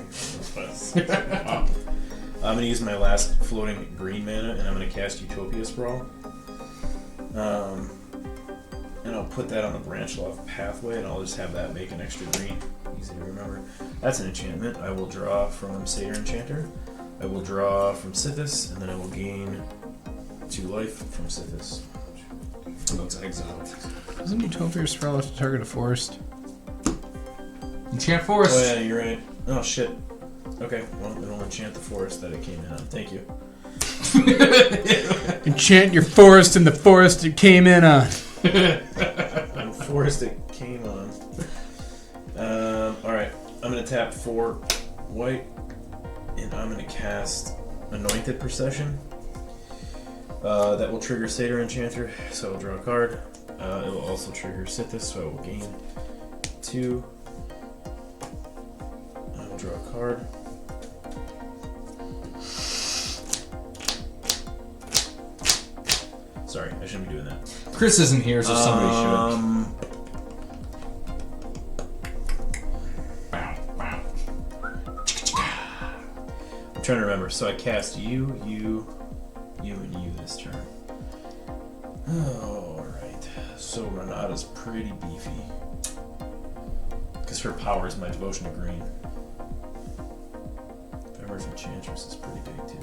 I'm gonna use my last floating green mana, and I'm gonna cast Utopia Sprawl. And I'll put that on the branch loft pathway, and I'll just have that make an extra green. Easy to remember. That's an enchantment. I will draw from Satyr Enchanter. I will draw from Sythis, and then I will gain 2 life from Sythis. So it's exiled. Doesn't Utopia Sprawl have to target a forest? Enchant Forest. Oh yeah, you're right. Oh shit. Okay, well, it'll enchant the forest that it came in on. Thank you. Enchant your forest in the forest it came in on. The forest it came on. Alright, I'm gonna tap 4 white, and I'm gonna cast Anointed Procession. That will trigger Satyr Enchanter, so I'll draw a card. It will also trigger Sythis, so I will gain 2. I will draw a card. Sorry, I shouldn't be doing that. Chris isn't here, so somebody should. I'm trying to remember. So I cast you, and you this turn. Alright. So Renata's pretty beefy. Because her power is my devotion to green. Efemer's Enchantress is pretty big too.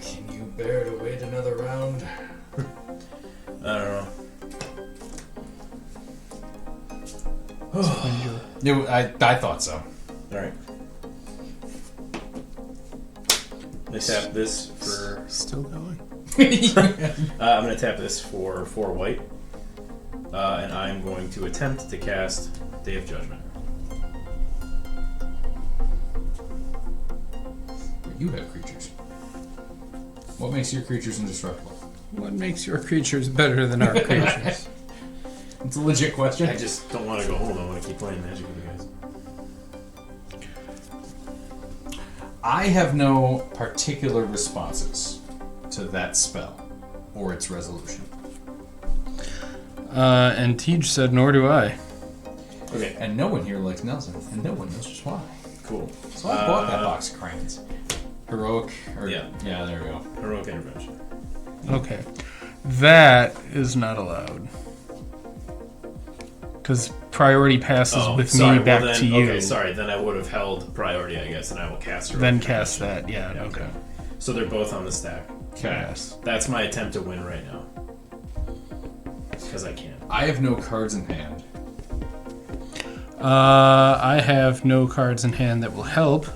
Can you bear to wait another round? I don't know. I thought so. Alright. I tap this for... Still going. I'm going to tap this for 4 white. And I'm going to attempt to cast Day of Judgment. You have creatures. What makes your creatures indestructible? What makes your creatures better than our creatures? It's a legit question. I just don't want to go home. I want to keep playing Magic with you guys. I have no particular responses to that spell or its resolution. And Tej said, nor do I. Okay, And no one here likes Nelson, and no one knows just why. cool. So I bought that box of crayons. Heroic, or Yeah. yeah, there we go. Heroic Intervention. Okay. That is not allowed. Because priority passes with me back to you. Okay, sorry. Then I would have held priority, I guess, and I will cast her. Then cast that. Yeah. Okay. So they're both on the stack. Okay. Yes. That's my attempt to win right now. Because I can. I have no cards in hand. I have no cards in hand that will help.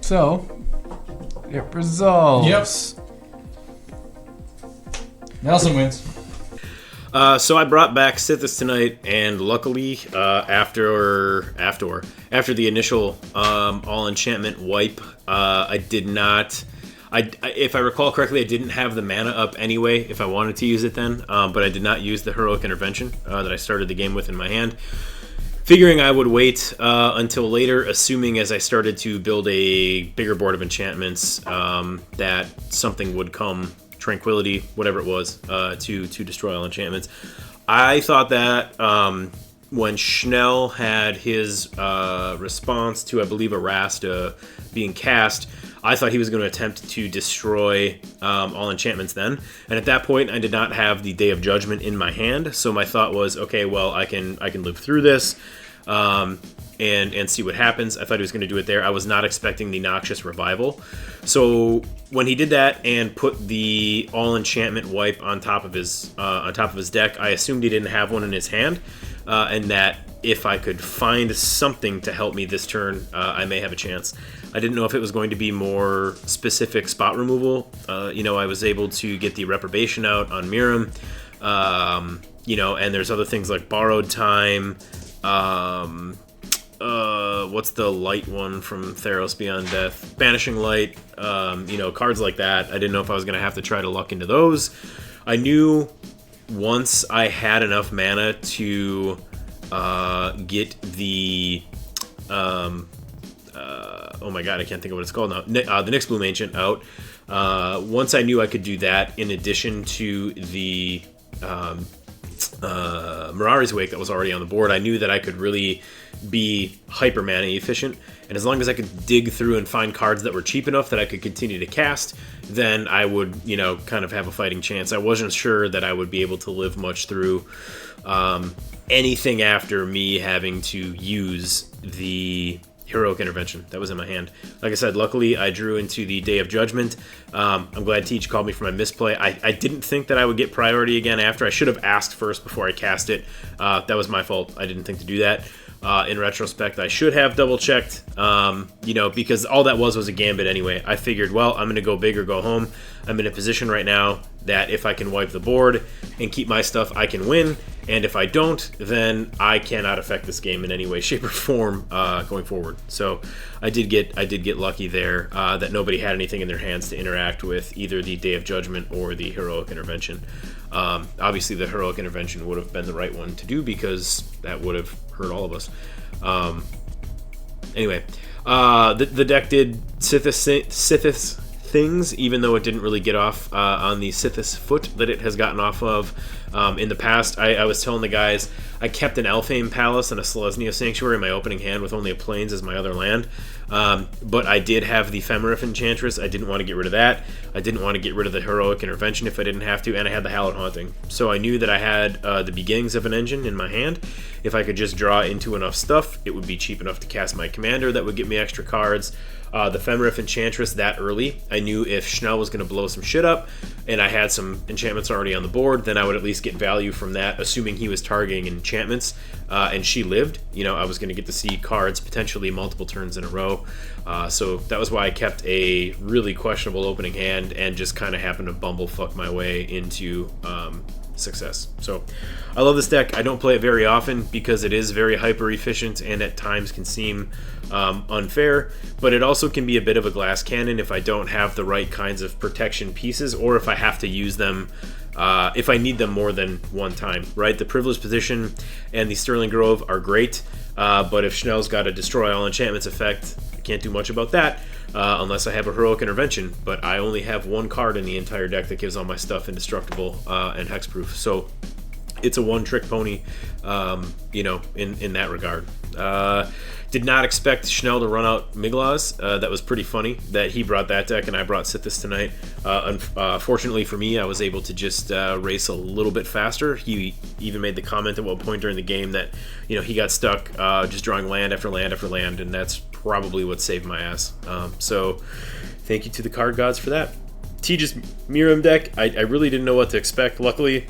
So, it resolves. Yep. Nelson wins. So I brought back Sythis tonight, and luckily, after the initial all enchantment wipe, I did not. If I recall correctly, I didn't have the mana up anyway. If I wanted to use it then, but I did not use the heroic intervention that I started the game with in my hand. Figuring I would wait until later, assuming as I started to build a bigger board of enchantments that something would come, Tranquility, whatever it was, to destroy all enchantments. I thought that when Schnell had his response to, I believe, a Rasta being cast, I thought he was going to attempt to destroy all enchantments then. And at that point, I did not have the Day of Judgment in my hand, so my thought was, okay, well, I can live through this and see what happens. I thought he was going to do it there. I was not expecting the Noxious Revival. So when he did that and put the all enchantment wipe on top of his deck, I assumed he didn't have one in his hand, and that if I could find something to help me this turn, I may have a chance. I didn't know if it was going to be more specific spot removal. I was able to get the Reprobation out on Miirym, and there's other things like Borrowed Time. What's the light one from Theros Beyond Death? Banishing Light. Cards like that. I didn't know if I was going to have to try to luck into those. I knew once I had enough mana to get the oh my god, I can't think of what it's called now. The Nyxbloom Ancient out. Once I knew I could do that, in addition to the Mirari's Wake that was already on the board, I knew that I could really be hyper mana efficient. And as long as I could dig through and find cards that were cheap enough that I could continue to cast, then I would, kind of have a fighting chance. I wasn't sure that I would be able to live much through anything after me having to use the heroic intervention that was in my hand. Like I said, luckily I drew into the Day of Judgment. I'm glad Teach called me for my misplay. I didn't think that I would get priority again after. I should have asked first before I cast it. That was my fault. I didn't think to do that. In retrospect, I should have double checked, because all that was a gambit anyway. I figured, well, I'm going to go big or go home. I'm in a position right now that if I can wipe the board and keep my stuff, I can win. And if I don't, then I cannot affect this game in any way, shape, or form going forward. So I did get lucky there that nobody had anything in their hands to interact with either the Day of Judgment or the heroic intervention. Obviously, the heroic intervention would have been the right one to do because that would have hurt all of us. Anyway, the deck did Sythis things, even though it didn't really get off on the Sythis foot that it has gotten off of in the past. I was telling the guys I kept an Elfhame Palace and a Selesnya Sanctuary in my opening hand with only a Plains as my other land, but I did have the Ephemerif Enchantress. I didn't want to get rid of that. I didn't want to get rid of the Heroic Intervention if I didn't have to, and I had the Hallowed Haunting. So I knew that I had the beginnings of an engine in my hand. If I could just draw into enough stuff, it would be cheap enough to cast my commander that would get me extra cards. The Ephemerif Enchantress that early, I knew if Schnell was going to blow some shit up and I had some enchantments already on the board, then I would at least get value from that, assuming he was targeting enchantments and she lived. I was going to get to see cards potentially multiple turns in a row. So that was why I kept a really questionable opening hand and just kind of happened to bumblefuck my way into success. So I love this deck. I don't play it very often because it is very hyper efficient and at times can seem unfair, but it also can be a bit of a glass cannon if I don't have the right kinds of protection pieces, or if I have to use them if I need them more than one time, right? The Privileged Position and the Sterling Grove are great, but if Schnell's got a Destroy All Enchantments effect, I can't do much about that unless I have a Heroic Intervention, but I only have one card in the entire deck that gives all my stuff indestructible and hexproof, so it's a one-trick pony, in that regard. Did not expect Schnell to run out Migloz. That was pretty funny that he brought that deck and I brought Sythis tonight. Fortunately for me, I was able to just race a little bit faster. He even made the comment at one point during the game that he got stuck just drawing land after land after land, and that's probably what saved my ass. So thank you to the card gods for that. Tej's Miirym deck, I really didn't know what to expect. Luckily,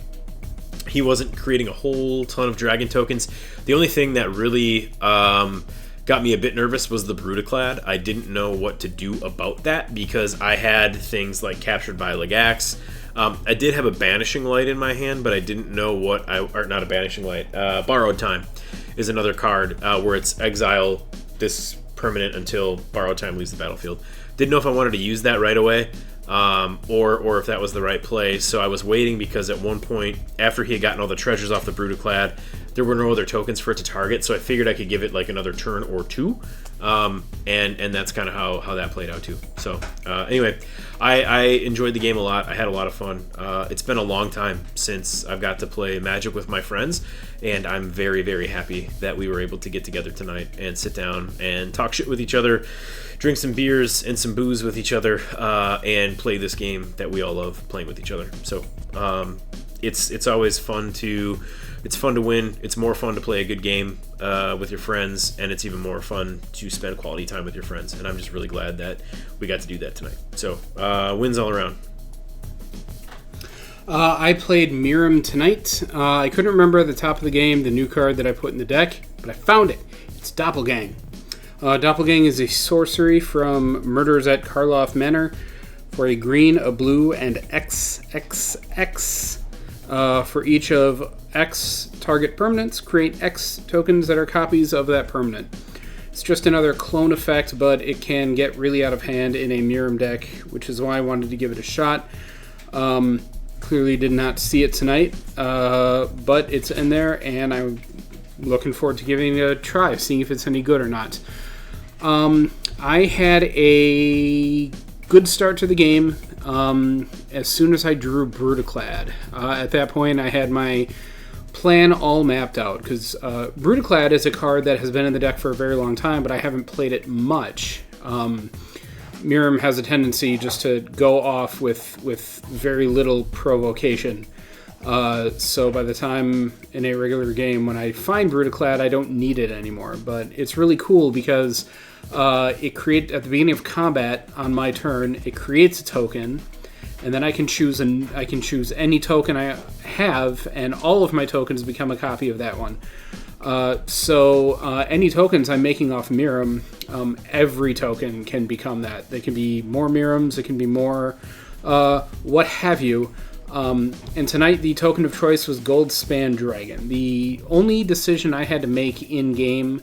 he wasn't creating a whole ton of dragon tokens. The only thing that really got me a bit nervous was the Brutaclad. I didn't know what to do about that because I had things like Captured by Legax. I did have a Banishing Light in my hand, but I didn't know or not a Banishing Light. Borrowed Time is another card where it's exile this permanent until Borrowed Time leaves the battlefield. Didn't know if I wanted to use that right away. Or if that was the right play. So I was waiting because at one point, after he had gotten all the treasures off the Brutaclad, there were no other tokens for it to target, so I figured I could give it like another turn or two. And that's kind of how that played out too. So anyway, I enjoyed the game a lot. I had a lot of fun. It's been a long time since I've got to play Magic with my friends, and I'm very, very happy that we were able to get together tonight and sit down and talk shit with each other, drink some beers and some booze with each other, and play this game that we all love playing with each other. So it's always fun to win. It's more fun to play a good game with your friends, and it's even more fun to spend quality time with your friends. And I'm just really glad that we got to do that tonight. So wins all around. I played Miirym tonight. I couldn't remember at the top of the game the new card that I put in the deck, but I found it. It's Doppelgang. Doppelgang is a sorcery from Murderers at Karloff Manor for a green, a blue, and XXX. For each of X target permanents, create X tokens that are copies of that permanent. It's just another clone effect, but it can get really out of hand in a Miirym deck, which is why I wanted to give it a shot. Clearly did not see it tonight, but it's in there, and I'm looking forward to giving it a try, seeing if it's any good or not. I had a good start to the game as soon as I drew Brutaclad. At that point, I had my plan all mapped out, because Brutaclad is a card that has been in the deck for a very long time, but I haven't played it much. Miirym has a tendency just to go off with very little provocation. So by the time in a regular game, when I find Brutaclad, I don't need it anymore. But it's really cool because it creates at the beginning of combat on my turn. It creates a token, and then I can choose any token I have, and all of my tokens become a copy of that one. So any tokens I'm making off Miirym, every token can become that. They can be more Miiryms, it can be more what have you. And tonight the token of choice was Goldspan Dragon. The only decision I had to make in game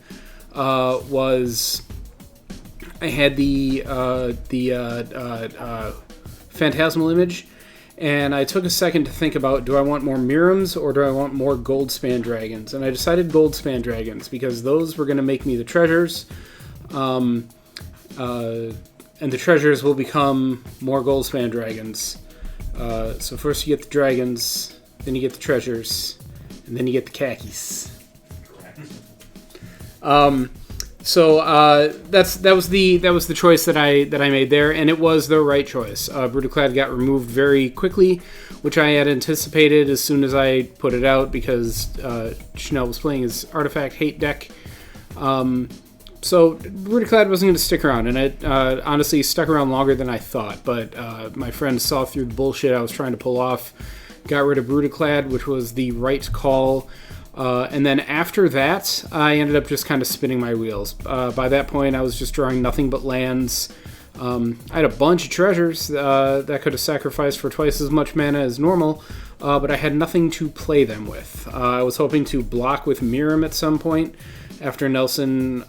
was I had the Phantasmal Image, and I took a second to think about, do I want more Miiryms or do I want more Goldspan Dragons? And I decided Goldspan Dragons because those were going to make me the treasures, and the treasures will become more Goldspan Dragons. So first you get the dragons, then you get the treasures, and then you get the khakis. So that was the choice that I made there, and it was the right choice. Brutaclad got removed very quickly, which I had anticipated as soon as I put it out because Schnell was playing his artifact hate deck. So Brutaclad wasn't going to stick around, and it honestly stuck around longer than I thought. But my friends saw through the bullshit I was trying to pull off, got rid of Brutaclad, which was the right call. And then after that, I ended up just kind of spinning my wheels. By that point, I was just drawing nothing but lands. I had a bunch of treasures that could have sacrificed for twice as much mana as normal, but I had nothing to play them with. I was hoping to block with Miirym at some point after Nelson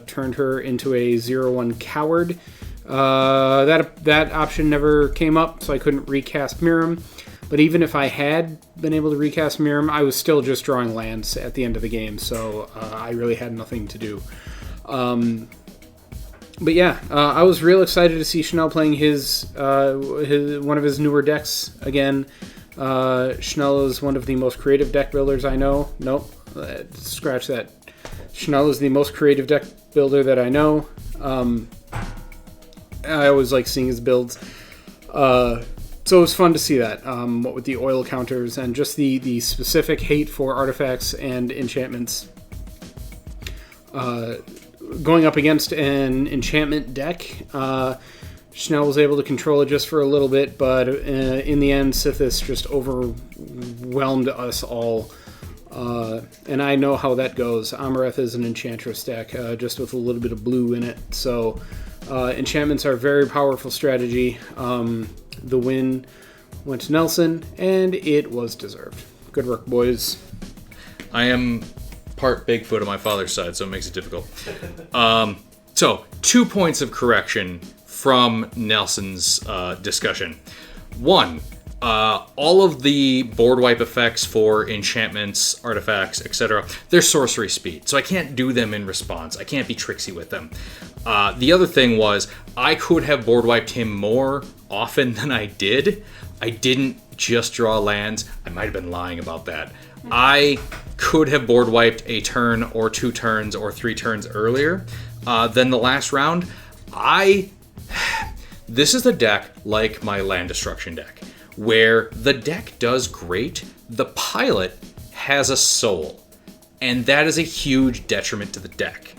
turned her into a 0/1 coward. That option never came up, so I couldn't recast Miirym. But even if I had been able to recast Miirym, I was still just drawing lands at the end of the game, so I really had nothing to do. But yeah, I was real excited to see Schnell playing his one of his newer decks again. Schnell is one of the most creative deck builders I know. Nope, scratch that. Chanel is the most creative deck builder that I know. I always like seeing his builds. So it was fun to see that, what with the oil counters and just the specific hate for artifacts and enchantments. Going up against an enchantment deck, Chanel was able to control it just for a little bit, but in the end, Sythis just overwhelmed us all. And I know how that goes. Amareth is an enchantress deck, just with a little bit of blue in it. So enchantments are a very powerful strategy. The win went to Nelson, and it was deserved. Good work, boys. I am part Bigfoot on my father's side, so it makes it difficult. So, 2 points of correction from Nelson's discussion. One, all of the board wipe effects for enchantments, artifacts, etc., they're sorcery speed, so I can't do them in response. I can't be tricksy with them. The other thing was, I could have board wiped him more often than I did. I didn't just draw lands. I might have been lying about that. I could have board wiped a turn or 2 turns or 3 turns earlier than the last round. This is a deck like my land destruction deck, where the deck does great, the pilot has a soul, and that is a huge detriment to the deck.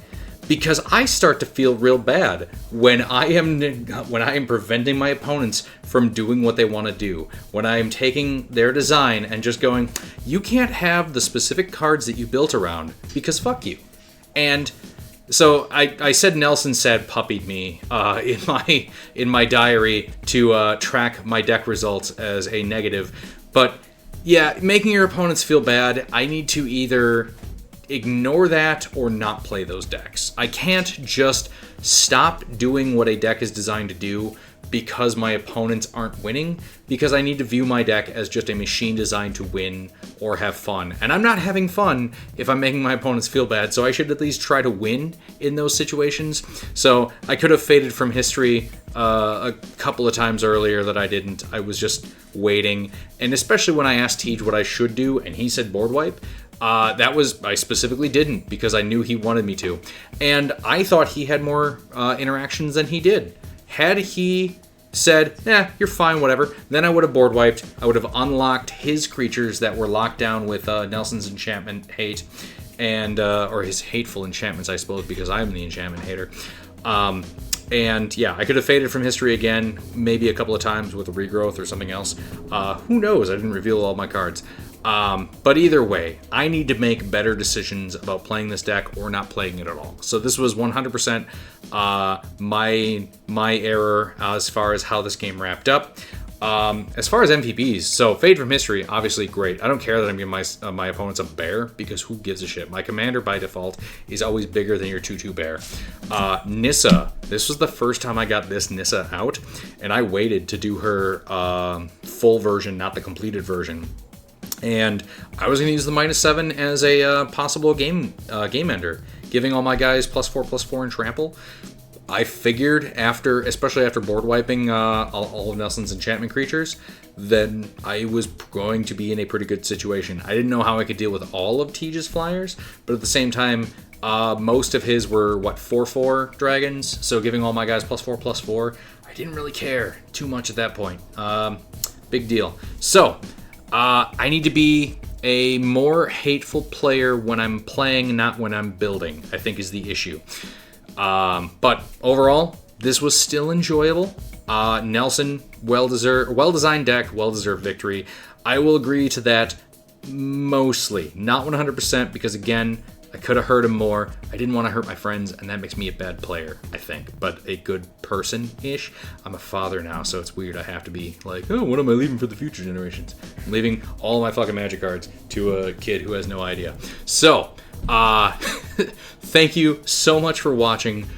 Because I start to feel real bad when I am preventing my opponents from doing what they want to do. When I am taking their design and just going, you can't have the specific cards that you built around because fuck you. And so I said Nelson sad puppied me in my diary to track my deck results as a negative. But yeah, making your opponents feel bad, I need to either ignore that or not play those decks. I can't just stop doing what a deck is designed to do because my opponents aren't winning, because I need to view my deck as just a machine designed to win or have fun. And I'm not having fun if I'm making my opponents feel bad, so I should at least try to win in those situations. So I could have faded from history a couple of times earlier that I didn't. I was just waiting. And especially when I asked Tej what I should do and he said board wipe, I specifically didn't because I knew he wanted me to. And I thought he had more interactions than he did. Had he said, you're fine, whatever, then I would have board wiped. I would have unlocked his creatures that were locked down with Nelson's enchantment hate, and or his hateful enchantments, I suppose, because I'm the enchantment hater. And yeah, I could have faded from history again, maybe a couple of times with a regrowth or something else. Who knows? I didn't reveal all my cards. But either way, I need to make better decisions about playing this deck or not playing it at all. So this was 100% my error as far as how this game wrapped up. As far as MVPs, so Fade from History, obviously great. I don't care that I'm giving my opponents a bear, because who gives a shit? My commander, by default, is always bigger than your 2/2 bear. Nissa, this was the first time I got this Nissa out, and I waited to do her full version, not the completed version. And I was going to use the -7 as a possible game ender, giving all my guys +4/+4 and trample. I figured especially after board wiping all of Nelson's enchantment creatures, then I was going to be in a pretty good situation. I didn't know how I could deal with all of Tej's flyers, but at the same time, most of his were 4/4 dragons, so giving all my guys +4/+4, I didn't really care too much at that point. Big deal. So I need to be a more hateful player when I'm playing, not when I'm building, I think is the issue. But overall, this was still enjoyable. Nelson, well-designed deck, well-deserved victory. I will agree to that mostly. Not 100%, because again, I could have hurt him more. I didn't want to hurt my friends, and that makes me a bad player, I think. But a good person-ish. I'm a father now, so it's weird. I have to be like, oh, what am I leaving for the future generations? I'm leaving all my fucking Magic cards to a kid who has no idea. So, thank you so much for watching.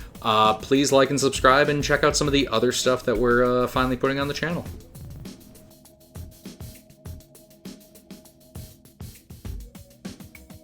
Please like and subscribe, and check out some of the other stuff that we're finally putting on the channel.